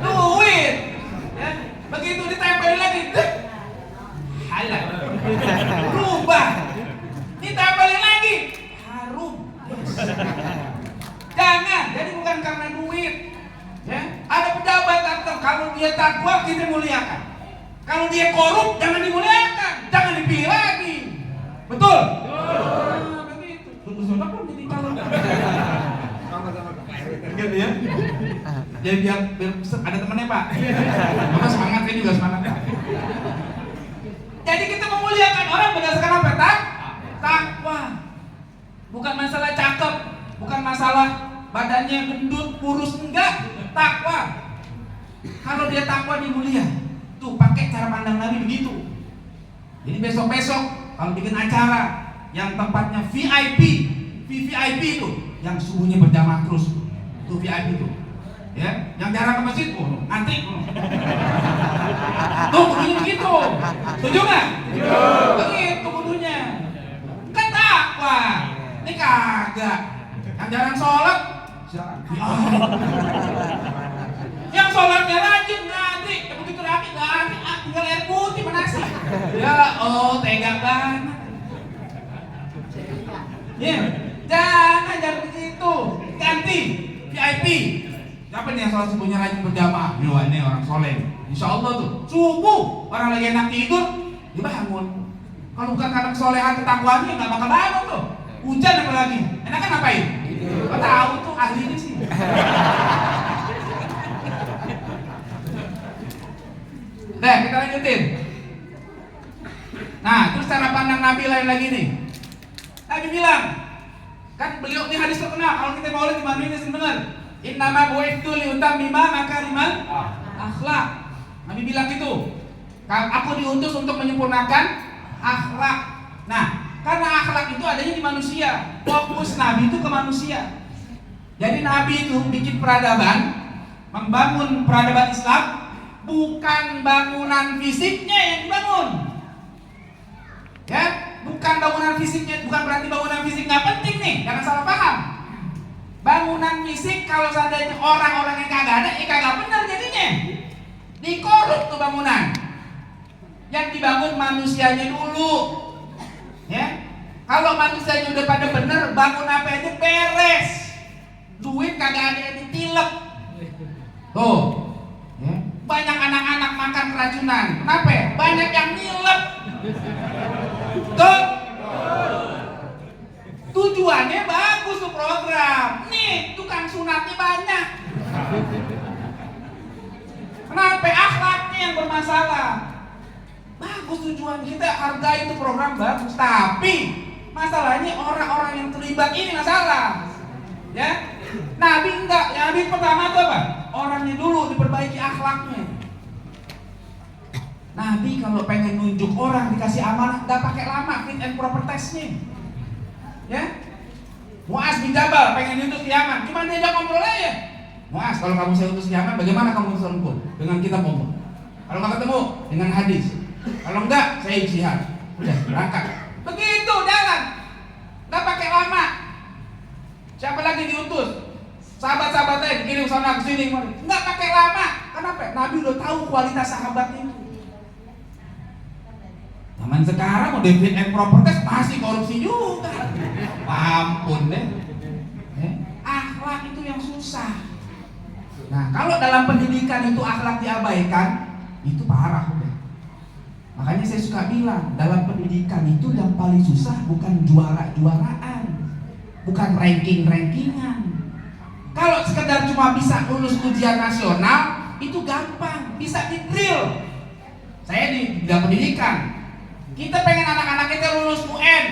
Duit. Ya. Begitu ditempel lagi, halal. Berubah. Ditempelin lagi, harum. Jangan, jadi bukan karena duit. Ya, ada pejabat atau kalau dia takwa kita muliakan. Kalau dia korup jangan dimuliakan, jangan dipilih lagi. Betul? Nah, begitu. Terus belum jadi calon. Sama-sama gitu ya. Jadi biar ada temannya Pak. Mama semangat, saya juga semangat Pak. Jadi kita memuliakan orang berdasarkan apa? Takwa. Bukan masalah cakep, bukan masalah badannya gendut, kurus, enggak. Takwa. Kalau dia takwa dia mulia. Tuh pakai cara pandang Nabi begitu. Jadi besok-besok kalau bikin acara yang tempatnya VIP, VVIP itu, yang suhunya berjamaah terus, itu VIP itu. Ya, yang jarang ke masjid, antri. Tuh kudunya begitu. Setuju nggak? Begitu kudunya. Kan takwa. Ini kagak. Yang jarang sholat, yang sholatnya rajin nanti, begitu rapi ganti, tinggal air putih menasi. Ya, tega banget. Ya, jangan begitu. Ganti VIP. Siapa nih yang sholat subuhnya rajin berjamaah? Ini orang soleh. Insya Allah tuh subuh orang lagi enak tidur dibangun. Kalau bukan karena kesolehan ketakwaannya nggak bakal bangun tuh. Hujan apalagi, enakan ngapain? Kau tahu tuh ahlinya sih. Nah, kita lanjutin. Nah, terus cara pandang Nabi lain lagi nih. Nabi bilang, kan beliau ini hadis terkenal. Kalau kita mau lihat di mana ini sering dengar. Innama bu'itsu liutammima makarimal akhlak. Nabi bilang gitu. Aku diutus untuk menyempurnakan akhlak. Nah, karena akhlak itu adanya di manusia. Fokus Nabi itu ke manusia. Jadi Nabi itu bikin peradaban, membangun peradaban Islam, bukan bangunan fisiknya yang dibangun. Ya, bukan bangunan fisiknya, bukan berarti bangunan fisik nggak penting nih, jangan salah paham. Bangunan fisik kalau seandainya orang-orang yang kagak ada, kagak benar jadinya. Dikorup tuh bangunan. Yang dibangun manusianya dulu. Ya, kalau manusianya udah pada bener, bangun apa aja beres. Duit kagak ada yang ditilep. Tuh, ya. Banyak anak-anak makan keracunan. Kenapa? Banyak yang nilep. Tuh, tujuannya bagus tuh program. Nih, tukang sunatnya banyak. Kenapa? Akhlaknya yang bermasalah. Bagus tujuan kita, hargai itu program bagus. Tapi Masalahnya orang-orang yang terlibat ini masalah. Ya, Nabi enggak. Yang Nabi pertama itu apa? Orangnya dulu diperbaiki akhlaknya. Nabi kalau pengen nunjuk orang dikasih amanah nggak pakai lama fit and proper testnya. Ya, Muaz bin Jabal pengen diutus ke Yaman, cuma diajak ngobrol aja. Muaz, kalau kamu saya utus ke Yaman, bagaimana kamu utus ngobrol? Dengan kita ngomong. Kalau nggak ketemu, dengan hadis. Kalau enggak, saya ijtihad. Udah, berangkat. Begitu jalan, nggak pakai lama. Siapa lagi diutus? Sahabat-sahabatnya dikirim sana ke sini, nggak pakai lama. Kenapa? Nabi udah tahu kualitas sahabatnya itu. Zaman sekarang mau fit and proper test masih korupsi juga. Ampun deh. Akhlak itu yang susah. Nah, kalau dalam pendidikan itu akhlak diabaikan, itu parah udah. Makanya saya suka bilang, dalam pendidikan itu yang paling susah bukan juara-juaraan, bukan ranking-rankingan. Kalau sekedar cuma bisa lulus ujian nasional, itu gampang, bisa di-drill. Saya di bidang pendidikan, kita pengen anak-anak kita lulus UN,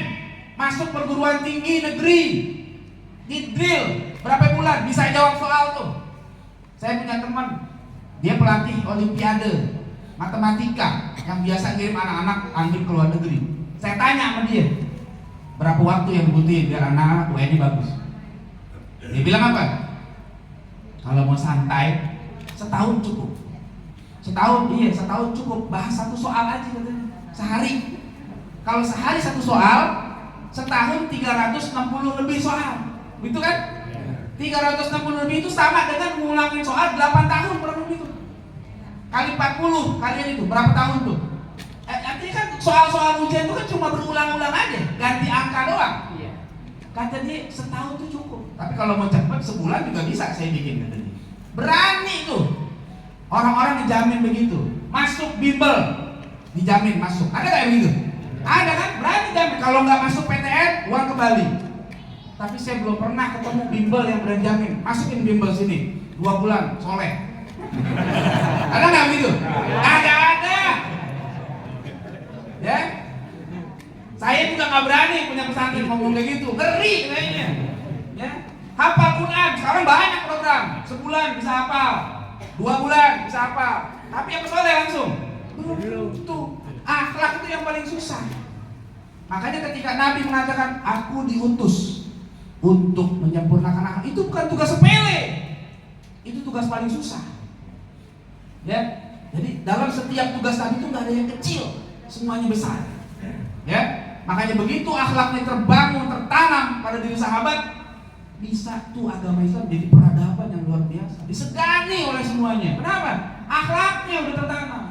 masuk perguruan tinggi negeri, di-drill berapa bulan, bisa jawab soal tuh. Saya punya teman, dia pelatih olimpiade matematika yang biasa ngirim anak-anak ambil ke luar negeri. Saya tanya sama dia, berapa waktu yang dibutuhin biar anak-anak UN ini bagus? Dia bilang apa? Kalau mau santai, setahun cukup. Setahun cukup. Bahas satu soal aja katanya, sehari. Kalau sehari satu soal, setahun 360 lebih soal. Begitu kan? 360 lebih itu sama dengan ngulangin soal 8 tahun kurang lebih itu. Kali 40 kalian itu berapa tahun tuh? Artinya kan soal-soal ujian itu kan cuma berulang-ulang aja, ganti angka doang. Kata dia setahun tuh cukup. Tapi kalau mau cepat sebulan juga bisa saya bikin kata dia. Berani tuh. Orang-orang dijamin begitu. Masuk bimbel dijamin masuk. Ada nggak yang begitu? Ada kan? Berani jamin. Kalau nggak masuk PTN uang kembali. Tapi saya belum pernah ketemu bimbel yang berani jamin. Masukin bimbel sini 2 bulan soleh. Ada nggak begitu? Ada. Ya. Saya juga nggak berani punya pesantren ngomong kayak gitu, ngeri kayaknya. Ya. Hafal Quran, sekarang banyak program, sebulan bisa hafal, 2 bulan bisa hafal. Tapi yang soleh langsung. Belum. Tuh, akhlak itu yang paling susah. Makanya ketika Nabi mengatakan, aku diutus untuk menyempurnakan akhlak, itu bukan tugas sepele, itu tugas paling susah. Ya, jadi dalam setiap tugas Nabi itu nggak ada yang kecil, semuanya besar. Ya, makanya begitu akhlaknya terbangun, tertanam pada diri sahabat, bisa tuh agama Islam jadi peradaban yang luar biasa, disegani oleh semuanya. Kenapa? Akhlaknya udah tertanam.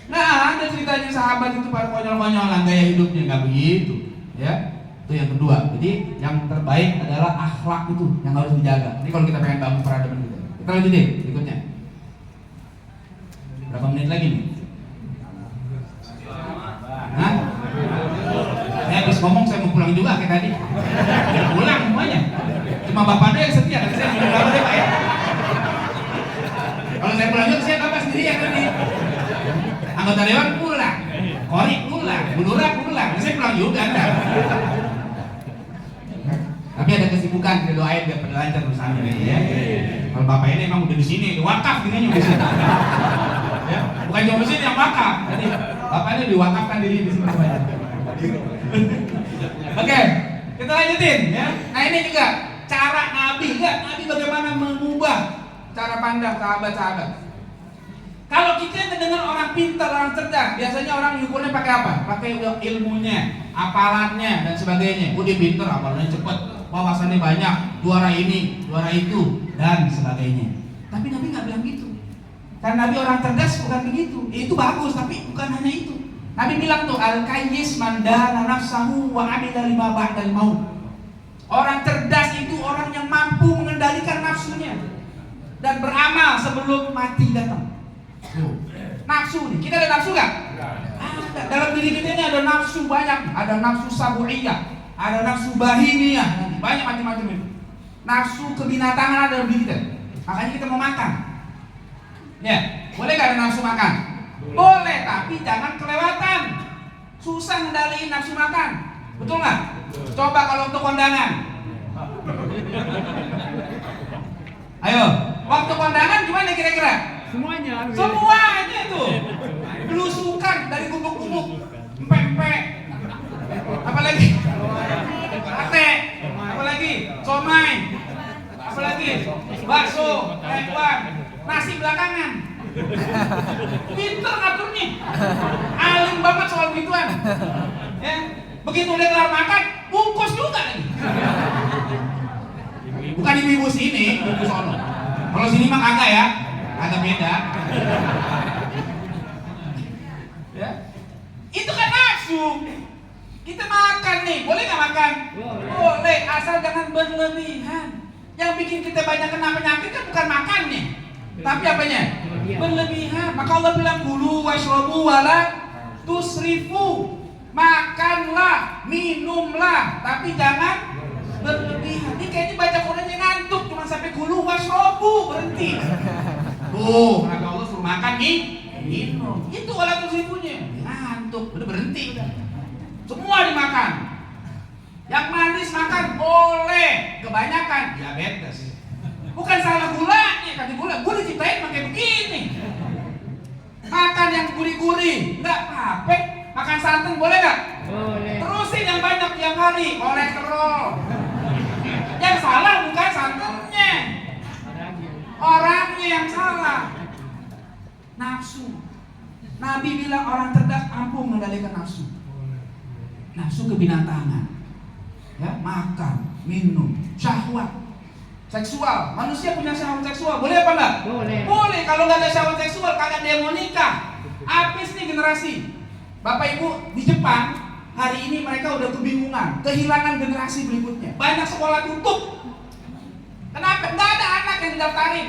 Nah, ada ceritanya sahabat itu pada konyol-konyolan gaya hidupnya, nggak begitu. Ya, itu yang kedua. Jadi yang terbaik adalah akhlak itu yang harus dijaga. Ini kalau kita pengen bangun peradaban kita. Kita lanjutin berikutnya. Berapa menit lagi nih? Hah? Saya habis ngomong saya mau pulang juga kayak tadi. Udah pulang semuanya. Cuma bapaknya yang setia. Saya belum pulang deh Pak ya. Kalau saya pulang juga saya bapak sendiri yang tadi. Anggota dewan pulang, Kori pulang, Bulura pulang. Saya pulang juga enggak. Tapi ada kesibukan, kita doain biar pada lancar urusannya ya. Kalau bapak ini emang udah di sini, diwakaf dirinya di sini. Ya, bukan cuma di sini yang wakaf. Jadi bapaknya diwakafkan diri di sini. Oke, kita lanjutin ya. Nah ini juga cara Nabi, Nabi bagaimana mengubah cara pandang sahabat-sahabat. Kalau kita mendengar orang pintar, orang cerdas, biasanya orang ukurnya pakai apa? Pakai ilmunya, apalannya dan sebagainya. Dia pintar, apalannya cepat, wawasannya banyak, juara ini, juara itu dan sebagainya. Tapi Nabi nggak bilang gitu. Karena Nabi orang cerdas bukan begitu. Itu bagus, tapi bukan hanya itu. Nabi bilang tuh al-kayyis man dana nafsahu wa 'amila lima ba'dal maut. Orang cerdas itu orang yang mampu mengendalikan nafsunya dan beramal sebelum mati datang. Nafsu nih, kita ada nafsu nggak? Ada. Dalam diri kita ini ada nafsu banyak, ada nafsu sabu'iyah, ada nafsu bahimiyah, banyak macam-macam itu. Nafsu kebinatangan ada dalam diri kita. Makanya kita mau makan. Ya, boleh nggak ada nafsu makan? Boleh, tapi jangan kelewatan. Susah ngendaliin nafsu makan, betul nggak? Coba kalau untuk kondangan. Ayo, waktu kondangan gimana kira-kira? Semuanya tuh. Belusukan dari gubuk-gubuk, empek-empek. Apalagi? Sate. Apalagi? Somai. Apalagi? Bakso, lekwan, nasi belakangan. Pinter ngaturnya. Alim banget soal gituan. Ya, begitu udah kelar makan, bungkus juga lagi. Bukan ibu-ibu sini, ibu sono. Kalau sini mah kagak ya, agak beda. Ya, itu kan nafsu. Kita makan nih, boleh nggak makan? Boleh, asal jangan berlebihan. Yang bikin kita banyak kena penyakit kan bukan makannya, tapi apanya? Berlebihan. Maka Allah bilang kulu washrabu wala tusrifu. Makanlah, minumlah, tapi jangan berlebihan. Ini kayaknya baca Qurannya ngantuk, cuma sampai kulu washrabu berhenti. Tuh, kenapa Allah suruh makan nih? Minum. Itu wala tusrifunya. Ngantuk, udah berhenti. Semua dimakan. Yang manis makan boleh, kebanyakan diabetes. Bukan salah gulanya, kata gula diciptain pakai begini. Makan yang gurih-gurih, enggak apa-apa. Makan santan boleh nggak? Boleh. Terusin yang banyak tiap hari, kolesterol. Yang salah bukan santannya, orangnya yang salah. Nafsu. Nabi bilang orang cerdas mampu mengendalikan nafsu. Nafsu kebinatangan. Ya, makan, minum, syahwat seksual. Manusia punya syahwat seksual, boleh apa enggak? Boleh. Boleh. Kalau nggak ada syahwat seksual, kagak dia mau nikah. Habis nih generasi. Bapak Ibu, di Jepang hari ini mereka udah kebingungan, kehilangan generasi berikutnya. Banyak sekolah tutup. Kenapa? Nggak ada anak yang didaftarin.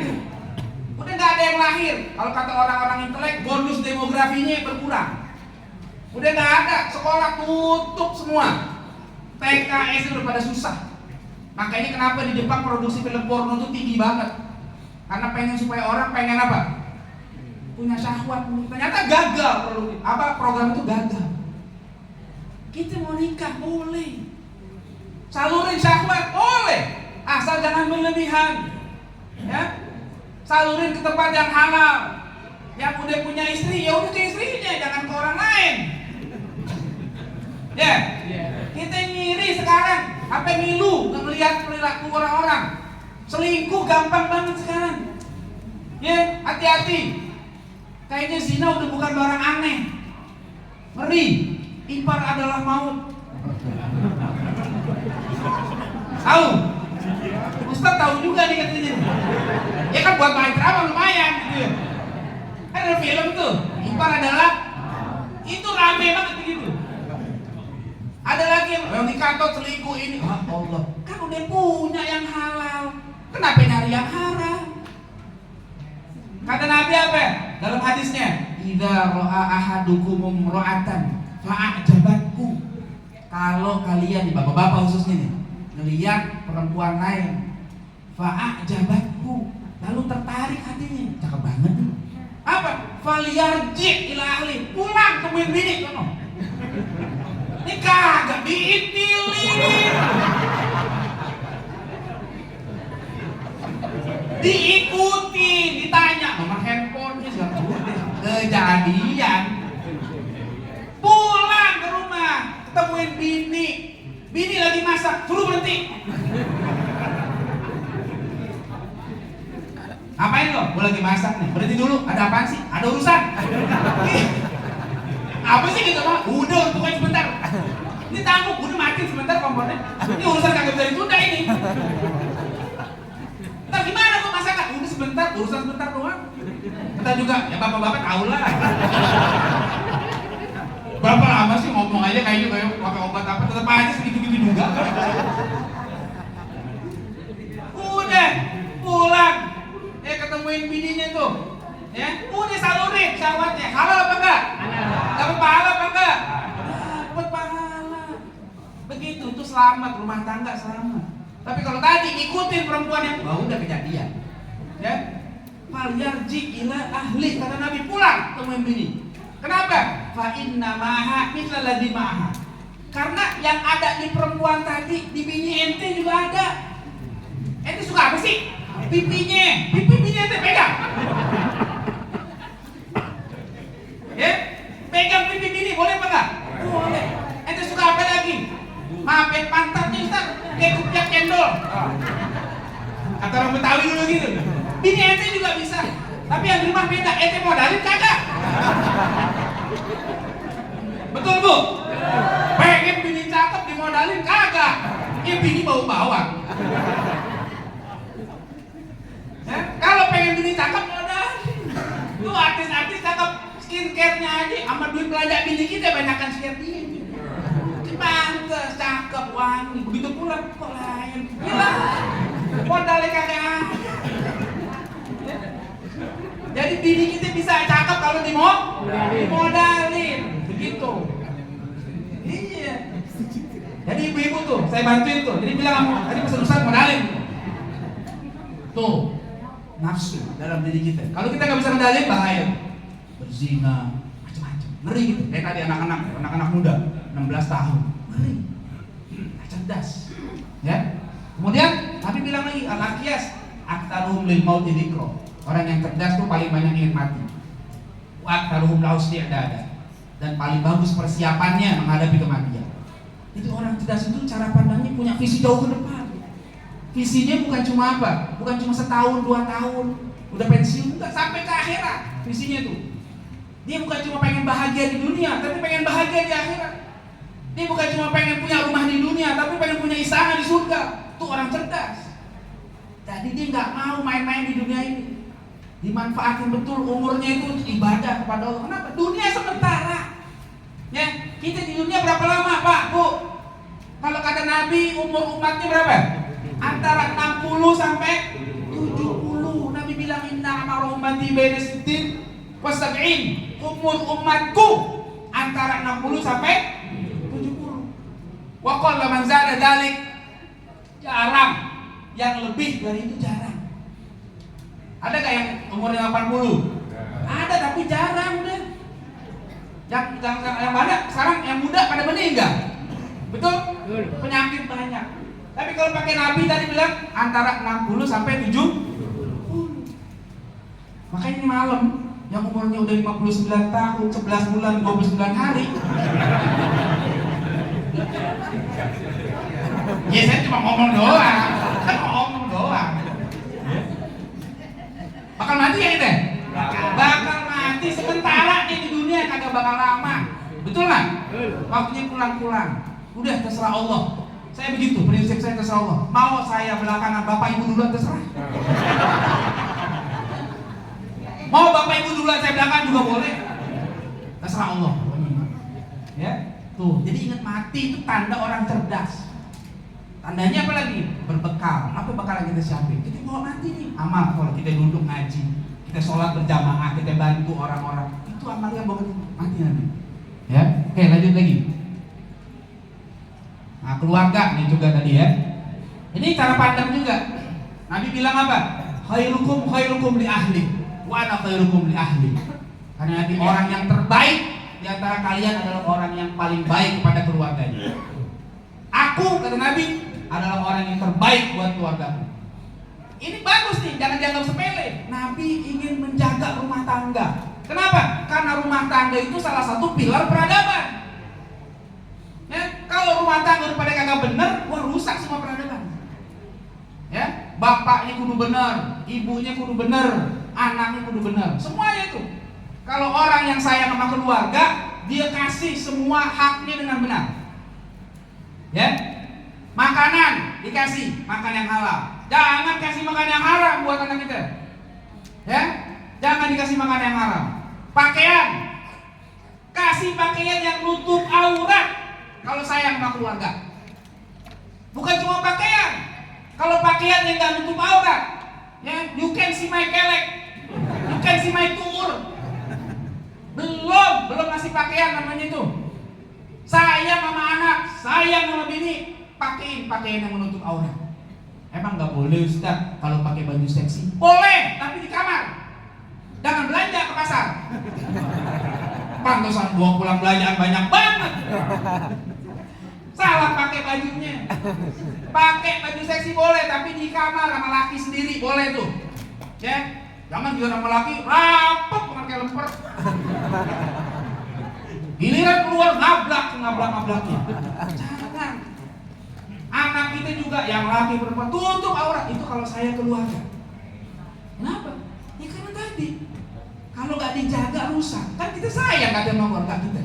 Udah nggak ada yang lahir. Kalau kata orang-orang intelek, bonus demografinya berkurang. Udah nggak ada, sekolah tutup semua. TK, SD udah pada susah. Makanya kenapa di Jepang produksi film porno itu tinggi banget. Karena pengen supaya orang pengen apa? Punya syahwat. Ternyata gagal program itu gagal. Kita mau nikah boleh, salurin syahwat boleh, asal jangan berlebihan. Ya, salurin ke tempat yang halal. Yang udah punya istri, ya udah ke istrinya, jangan ke orang lain. Ya, kita ngiri sekarang, sampai ngilu ngelihat perilaku orang-orang. Selingkuh gampang banget sekarang. Ya, hati-hati. Kayaknya zina udah bukan barang aneh. Ngeri. Ipar adalah maut. Tahu? Ustaz tahu juga nih katanya. Ya kan buat main drama lumayan gitu ya. Kan ada film tuh, ipar adalah, itu rame banget begitu. Ada lagi yang di kantor selingkuh ini. Ah, Allah, kan udah punya yang halal. Kenapa nyari yang haram? Kata Nabi apa? Dalam hadisnya, idza ra'a ahadukum imra'atan fa'ajabatku. Kalau kalian, bapak-bapak khususnya nih, ngelihat perempuan lain, fa'ajabatku, lalu tertarik hatinya, cakep banget nih. Apa? Falyarji ila ahli, pulang temuin bini sono. Ini kagak diitilin. Diikuti, ditanya nomor handphonenya segala kejadian. Pulang ke rumah, ketemuin bini lagi masak, suruh berhenti. Ngapain lo? Gue lagi masak nih, berhenti dulu. Ada apaan sih? Ada urusan. Apa sih gitu mah? Udah, pokoknya sebentar. Ini tangguh, udah mati sebentar kompornya. Ini urusan kagak bisa ditunda ini. Ntar gimana kok masakan? Udah sebentar, urusan sebentar doang. Kita juga, ya bapak-bapak tahu lah. Berapa lama sih ngomong aja kayaknya kayak pakai obat apa, tetap aja segitu-gitu juga. Udah, pulang. Ketemuin bininya tuh. Ya, udah salurin syahwatnya. Halal apa enggak? Dapat pahala apa enggak? Dapat pahala. Begitu tuh selamat, rumah tangga selamat. Tapi kalau tadi ngikutin perempuan yang udah kejadian. Ya. Falyarji ila ahli, kata Nabi, pulang temuin bini. Kenapa? Fa inna maha mithla ladzi maha. Karena yang ada di perempuan tadi, di bini ente juga ada. Ente suka apa sih? Pipinya, pipi bini ente pegang. Ya, pegang pipi bini, boleh apa enggak? Boleh. Ente suka apa lagi? Maafin pantatnya Ustaz, kayak kupiak cendol. Kata orang Betawi dulu gitu. Bini ente juga bisa. Tapi yang di rumah beda, ente modalin kagak? Betul Bu? Pengen bini cakep dimodalin kagak? Ya bini bau bawang. Ya, kalau pengen bini cakep modalin. Tuh artis-artis cakep, skincare-nya aja sama duit belanja bini kita banyakan skincare dia. Pantes, cakep, wangi. Begitu pula kok lain. Gila. Modalnya kagak. Jadi bini kita bisa cakep kalau dimodalin. Begitu. Iya. Jadi ibu-ibu tuh, saya bantuin tuh. Jadi bilang kamu, tadi pesan-pesan modalin. Tuh, nafsu dalam diri kita. Kalau kita nggak bisa modalin, bahaya. Berzina, macam-macam. Ngeri gitu. Kayak tadi anak-anak muda, 16 tahun. Ngeri. Cerdas. Ya. Kemudian Nabi bilang lagi, al-aqyas aktaruhum lil mauti dzikra. Orang yang cerdas tuh paling banyak ingat mati. Wa aktaruhum lahu isti'dada. Dan paling bagus persiapannya menghadapi kematian. Itu orang cerdas itu cara pandangnya punya visi jauh ke depan. Visinya bukan cuma apa? Bukan cuma setahun, 2 tahun, udah pensiun, enggak, sampai ke akhirat. Visinya tuh. Dia bukan cuma pengen bahagia di dunia, tapi pengen bahagia di akhirat. Dia bukan cuma pengen punya rumah di dunia, tapi pengen punya istana di surga. Itu orang cerdas. Jadi dia nggak mau main-main di dunia ini. Dimanfaatin betul umurnya itu ibadah kepada Allah. Kenapa? Dunia sementara. Ya, kita di dunia berapa lama, Pak, Bu? Kalau kata Nabi, umur umatnya berapa? Antara 60 sampai 70. Nabi bilang inna amara ummati baina sittin wa sab'in. Umur umatku antara 60 sampai 70. Wa qalla man zada dzalik. Jarang. Yang lebih dari itu jarang. Ada gak yang umurnya 80? Ada, tapi jarang deh. Yang mana? Sekarang yang muda pada meninggal. Betul? Penyakit banyak. Tapi kalau pakai Nabi tadi bilang antara 60 sampai 70. Makanya ini malam yang umurnya udah 59 tahun, 11 bulan, 29 hari. Ya saya cuma ngomong doang. Kan ngomong doang. Bakal mati ya kita? Bakal mati sementara nih di dunia, kagak bakal lama. Betul nggak? Waktunya pulang-pulang. Udah terserah Allah. Saya begitu, prinsip saya terserah Allah. Mau saya belakangan, bapak ibu duluan terserah. Mau bapak ibu duluan saya belakangan juga boleh. Terserah Allah. Ya, tuh. Jadi ingat, mati itu tanda orang cerdas. Tandanya apa lagi? Berbekal. Apa bekal yang kita siapin? Kita bawa mati nih. Amal, kalau kita duduk ngaji, kita sholat berjamaah, kita bantu orang-orang, itu amal yang bawa mati nanti. Ya, oke, lanjut lagi. Nah, keluarga ini juga tadi ya. Ini cara pandang juga. Nabi bilang apa? Khairukum li ahli, wa ana khairukum li ahli. Karena Nabi orang yang terbaik di antara kalian adalah orang yang paling baik kepada keluarganya. Aku, kata Nabi, adalah orang yang terbaik buat keluargaku. Ini bagus nih, jangan dianggap sepele. Nabi ingin menjaga rumah tangga. Kenapa? Karena rumah tangga itu salah satu pilar peradaban. Ya, kalau rumah tangga udah pada kagak bener, wah rusak semua peradaban. Ya, bapaknya kudu bener, ibunya kudu bener, anaknya kudu bener, semuanya itu. Kalau orang yang sayang sama keluarga, dia kasih semua haknya dengan benar. Ya, makanan dikasih makan yang halal. Jangan kasih makan yang haram buat anak kita. Ya, jangan dikasih makan yang haram. Pakaian, kasih pakaian yang nutup aurat. Kalau sayang sama keluarga, bukan cuma pakaian. Kalau pakaian yang nggak nutup aurat, ya, you can see my kelek, you can see my tuur. Belum ngasih pakaian namanya itu. Sayang sama anak, sayang sama bini, pakein pakaian yang menutup aurat. Emang nggak boleh Ustaz kalau pakai baju seksi? Boleh, tapi di kamar. Jangan belanja ke pasar. Pantesan bawa pulang belanjaan banyak banget. Salah pakai bajunya. Pakai baju seksi boleh, tapi di kamar sama laki sendiri boleh tuh. Ya, jangan juga sama laki rapat pakai lemper. Giliran keluar ngablaknya. Jangan. Anak kita juga yang laki perempuan tutup aurat itu kalau saya keluarga. Kenapa? Ya karena tadi kalau nggak dijaga rusak. Kan kita sayang kadang sama keluarga kita.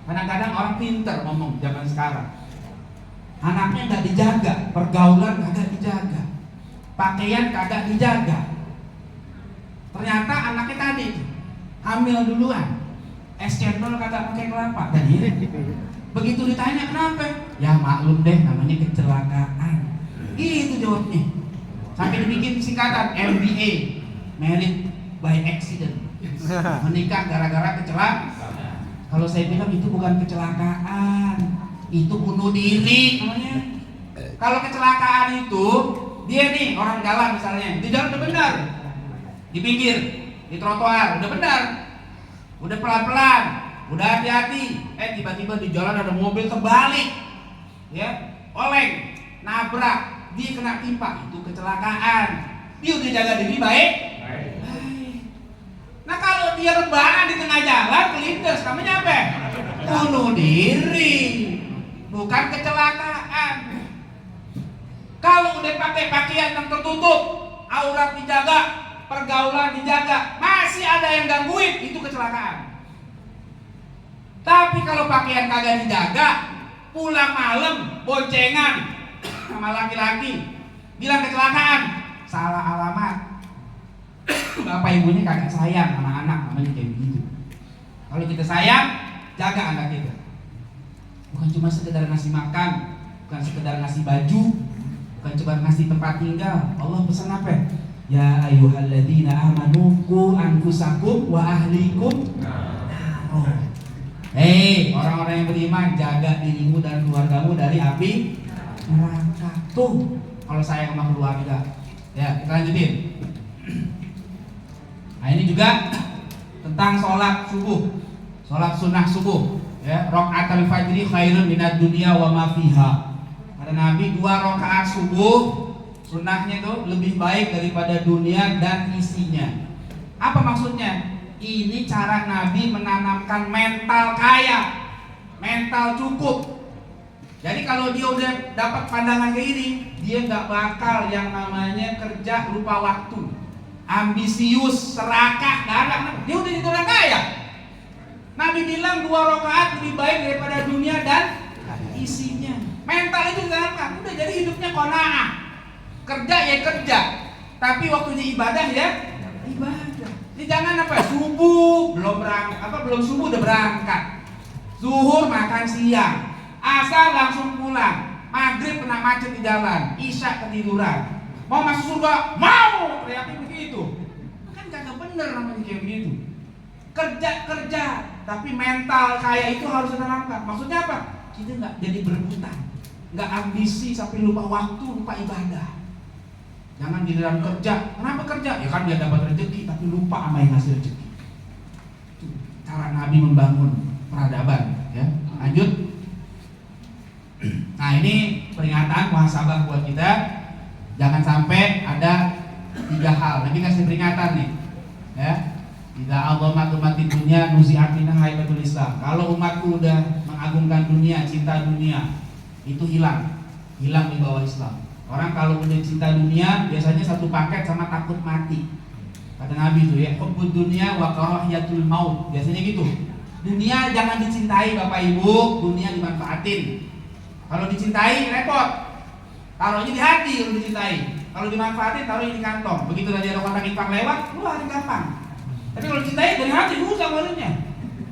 Kadang-kadang orang pintar ngomong zaman sekarang. Anaknya nggak dijaga, pergaulan kagak dijaga, pakaian kagak dijaga. Ternyata anaknya tadi hamil duluan, es cendol kagak pakai kelapa. Tadi begitu ditanya kenapa? Ya maklum deh, namanya kecelakaan. Itu jawabnya. Sampai dibikin singkatan MBA, Married by Accident. Menikah gara-gara kecelakaan. Kalau saya bilang itu bukan kecelakaan, itu bunuh diri namanya. Kalau kecelakaan itu dia nih orang jalan misalnya, di jalan udah benar, di pinggir, di trotoar udah benar, udah pelan-pelan, udah hati-hati, tiba-tiba di jalan ada mobil terbalik, ya, oleng, nabrak, dia kena timpa, itu kecelakaan. Dia udah jaga diri baik. Nah kalau dia rebahan di tengah jalan kelindes, namanya apa? Bunuh diri, bukan kecelakaan. Kalau udah pakai pakaian yang tertutup, aurat dijaga, pergaulan dijaga, masih ada yang gangguin, itu kecelakaan. Tapi kalau pakaian kagak dijaga, pulang malam boncengan sama laki-laki, bilang kecelakaan, salah alamat. Bapak ibunya kagak sayang sama anak, namanya kayak begitu. Kalau kita sayang, jaga anak kita. Bukan cuma sekedar ngasih makan, bukan sekedar ngasih baju, bukan cuma ngasih tempat tinggal. Allah pesan apa? Ya ayyuhalladzina amanu qu anfusakum wa ahlikum. Hei orang-orang yang beriman, jaga dirimu dan keluargamu dari api neraka. Tuh kalau sayang sama keluarga. Ya, kita lanjutin. Nah ini juga tentang sholat subuh, sholat sunnah subuh, ya, rokaatul fajri khairun minad dunya wa ma fiha. Kata Nabi 2 rakaat subuh sunnahnya itu lebih baik daripada dunia dan isinya. Apa maksudnya? Ini cara Nabi menanamkan mental kaya, mental cukup. Jadi kalau dia udah dapat pandangan kayak ini, dia nggak bakal yang namanya kerja lupa waktu, ambisius, serakah, galak. Dia udah jadi orang kaya. Nabi bilang 2 rakaat lebih baik daripada dunia dan isinya. Mental itu ditanamkan. Udah jadi hidupnya qanaah. Kerja ya kerja, tapi waktunya ibadah ya ibadah. Jadi jangan apa subuh belum berangkat, belum subuh udah berangkat. Zuhur makan siang, asar langsung pulang, maghrib kena macet di jalan, isya ketiduran. Mau masuk surga, mau, teriaknya begitu. Kan kagak bener namanya kayak begitu. Kerja, tapi mental kaya itu harus ditanamkan. Maksudnya apa? Kita nggak jadi berebutan, nggak ambisi sampai lupa waktu, lupa ibadah. Jangan giliran kerja, kenapa kerja? Ya kan dia dapat rezeki, tapi lupa sama yang ngasih rezeki. Itu cara Nabi membangun peradaban. Ya, lanjut. Nah ini peringatan muhasabah buat kita. Jangan sampai ada 3 hal. Nanti kasih peringatan nih, ya. Tidak Allah mati dunia nuzi'atina haibatul Islam. Kalau umatku udah mengagungkan dunia, cinta dunia, itu hilang di bawah Islam. Orang kalau udah cinta dunia biasanya satu paket sama takut mati. Kata Nabi itu ya, hubbud dunya wa karahiyatul maut. Biasanya gitu. Dunia jangan dicintai Bapak Ibu, dunia dimanfaatin. Kalau dicintai repot. Taruhnya di hati kalau dicintai. Kalau dimanfaatin taruhnya di kantong. Begitu tadi ada kotak infak lewat, keluarin gampang. Tapi kalau dicintai dari hati susah ngeluarnya.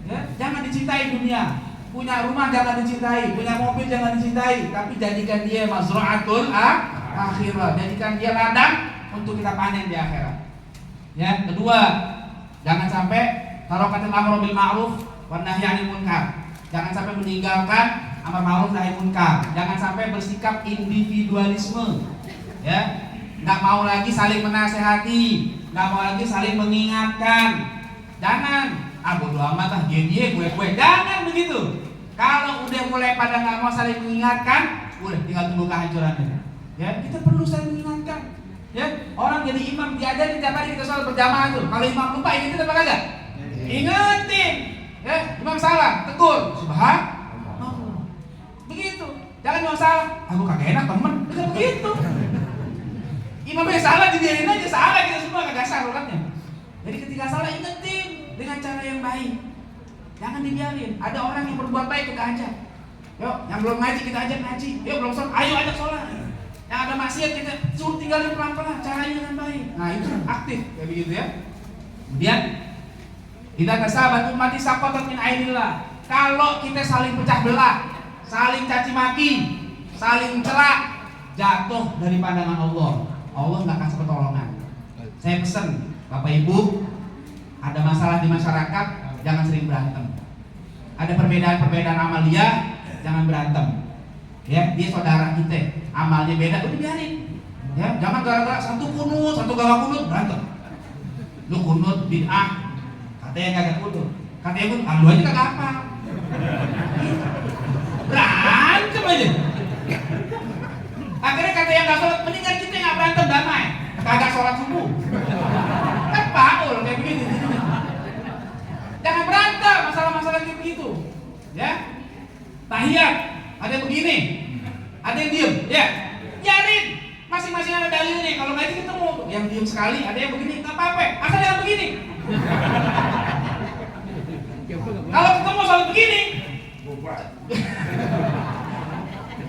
Ya, jangan dicintai dunia. Punya rumah jangan dicintai, punya mobil jangan dicintai, tapi jadikan dia mazra'atul akhirah. Jadikan dia ladang untuk kita panen di akhirat. Ya, kedua, jangan sampai tarakatul amru bil ma'ruf wan nahyi 'anil munkar. Jangan sampai meninggalkan amar ma'ruf nahi munkar. Jangan sampai bersikap individualisme. Ya, nggak mau lagi saling menasehati, nggak mau lagi saling mengingatkan. Jangan, bodo amat lah, dia gue. Jangan begitu. Kalau udah mulai pada nggak mau saling mengingatkan, udah tinggal tunggu kehancurannya. Ya, kita perlu saling mengingatkan. Ya, orang jadi imam diajarin tiap hari kita sholat berjamaah tuh. Kalau imam lupa ingetin apa kagak? Ingetin. Ya, imam salah, tegur. Subhanallah. Begitu. Jangan imam salah. Aku kagak enak temen. Bukan begitu. Imamnya salah dibiarin aja, salah kita semua kagak sah sholatnya. Jadi ketika salah ingetin dengan cara yang baik. Jangan dibiarin. Ada orang yang berbuat baik kita ajak. Yuk, yang belum ngaji kita ajak ngaji. Yuk, belum sholat, ayo ajak sholat. Yang ada maksiat kita suruh tinggalin pelan-pelan, caranya dengan baik. Nah itu aktif kayak begitu ya. Kemudian kita sahabat umat sakotat min ainillah. Kalau kita saling pecah belah, saling caci maki, saling celak, jatuh dari pandangan Allah. Allah nggak kasih pertolongan. Saya pesan Bapak Ibu, ada masalah di masyarakat, jangan sering berantem. Ada perbedaan-perbedaan amalia, jangan berantem. Ya, dia saudara kita, amalnya beda, udah biarin. Ya, jangan gara-gara satu kunut, satu gawak kunut berantem. Lu kunut bid'ah, katanya kagak kunut. Katanya kunut, lu aja kagak apa. Berantem aja. Akhirnya kata yang gak sholat, mendingan kita gak berantem, damai. Kagak sholat subuh. Kan paul kayak begini. Jangan berantem masalah-masalah kayak begitu. Ya, tahiyat, ada yang begini, ada yang diem, ya, biarin. Masing-masing ada dalilnya. Kalau ngaji ketemu, yang diem sekali, ada yang begini, nggak apa-apa. Asal jangan begini. Kalau ketemu saling begini,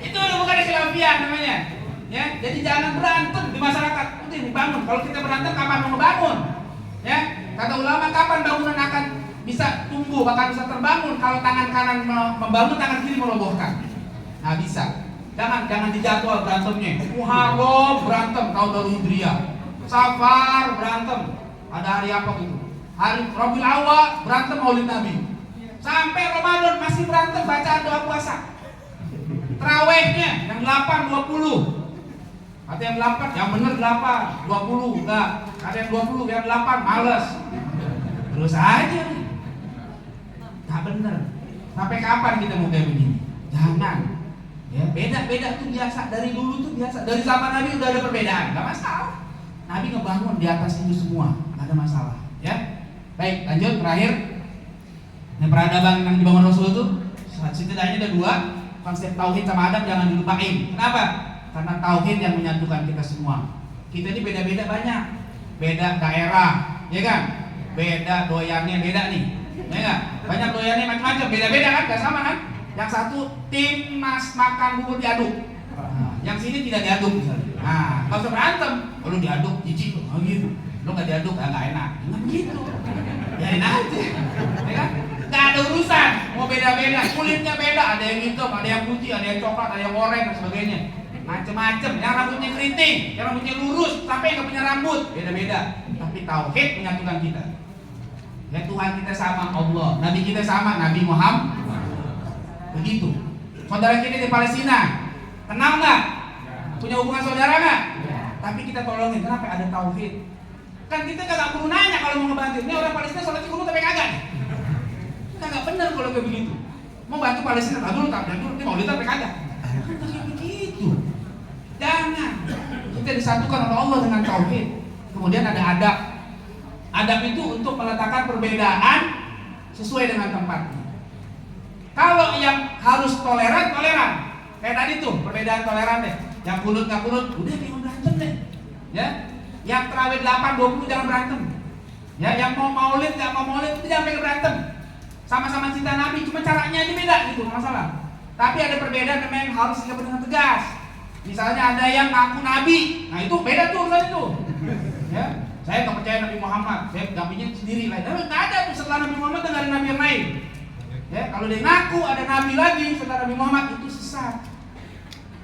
itu udah bukan khilafiyah namanya. Ya, jadi jangan berantem di masyarakat. Udah dibangun. Kalau kita berantem, kapan mau ngebangun? Ya, kata ulama, kapan bangunan akan bisa tumbuh, bahkan bisa terbangun kalau tangan kanan membangun, tangan kiri merobohkan. Nah bisa. Jangan dijadwal berantemnya. Muharram berantem tahun baru Hijriah. Safar berantem. Ada hari apa gitu? Hari Rabiul Awal berantem Maulid Nabi. Sampai Ramadan masih berantem bacaan doa puasa. Tarawihnya yang 8 20. Ada yang 8, yang bener 8, 20 enggak. Ada yang 20, yang 8 males. Terus aja. Nggak bener. Sampai kapan kita mau kayak begini? Jangan. Ya, beda-beda tuh biasa. Dari dulu tuh biasa. Dari zaman Nabi udah ada perbedaan, nggak masalah. Nabi ngebangun di atas itu semua, nggak ada masalah. Ya, baik. Lanjut terakhir. Nah, peradaban yang dibangun Rasul itu setidaknya ada 2. Konsep tauhid sama adab jangan dilupain. Kenapa? Karena tauhid yang menyatukan kita semua. Kita ini beda-beda banyak. Beda daerah, ya kan? Beda doyannya beda nih. Ya enggak? Banyak doyannya macam-macam, beda-beda kan? Gak sama kan? Yang satu tim mas makan bubur diaduk. Yang sini tidak diaduk misalnya. Nah, kalau usah berantem, kalau diaduk jijik, oh gitu. Lo gak diaduk, gak enak. Enggak begitu. Biarin aja. Ya kan? Gak ada urusan, mau beda-beda, kulitnya beda, ada yang hitam, ada yang putih, ada yang coklat, ada yang oranye dan sebagainya. Macem-macem, yang rambutnya keriting, yang rambutnya lurus, sampai yang gak punya rambut, beda-beda. Tapi tauhid menyatukan kita. Ya, Tuhan kita sama Allah, Nabi kita sama Nabi Muhammad. Begitu. Saudara kita di Palestina, kenal nggak? Punya hubungan saudara nggak? Tapi kita tolongin, kenapa? Ada tauhid. Kan kita nggak perlu nanya kalau mau ngebantu. Ini orang Palestina sholat di tapi kagak. Kagak bener kalau kayak begitu. Mau bantu Palestina, tak dulu, ini mau lihat tapi kagak. Kan kayak begitu. Jangan. Kita disatukan oleh Allah dengan tauhid. Kemudian ada adab. Adab itu untuk meletakkan perbedaan sesuai dengan tempatnya. Kalau yang harus toleran, toleran. Kayak tadi tuh, perbedaan toleran deh. Yang kunut nggak kunut, udah jangan berantem deh. Ya, yang terawih 8, 20 jangan berantem. Ya, yang mau maulid nggak mau maulid itu jangan pengen berantem. Sama-sama cinta Nabi, cuma caranya aja beda gitu, nggak masalah. Tapi ada perbedaan yang harus dikatakan dengan tegas. Misalnya ada yang ngaku Nabi, nah itu beda tuh urusan itu. Ya, saya nggak percaya Nabi Muhammad, saya dampingin sendiri lah. Tapi nggak ada tuh setelah Nabi Muhammad nggak ada Nabi yang lain. Ya, kalau dia ngaku ada Nabi lagi setelah Nabi Muhammad itu sesat,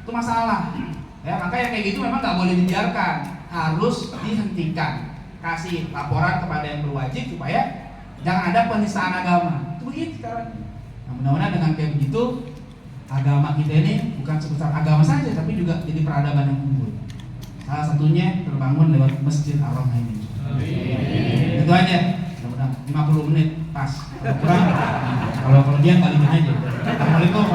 itu masalah. Ya, maka yang kayak gitu memang nggak boleh dibiarkan, harus dihentikan. Kasih laporan kepada yang berwajib supaya jangan ada penistaan agama. Itu begitu sekarang. Nah, mudah-mudahan dengan kayak begitu agama kita ini bukan sebesar agama saja, tapi juga jadi peradaban yang unggul. Salah satunya terbangun lewat Masjid Ar-Rahmah ini. Itu aja. Mudah-mudahan 50 menit pas. Kalau kurang, kalau dia kaliin aja. Assalamualaikum.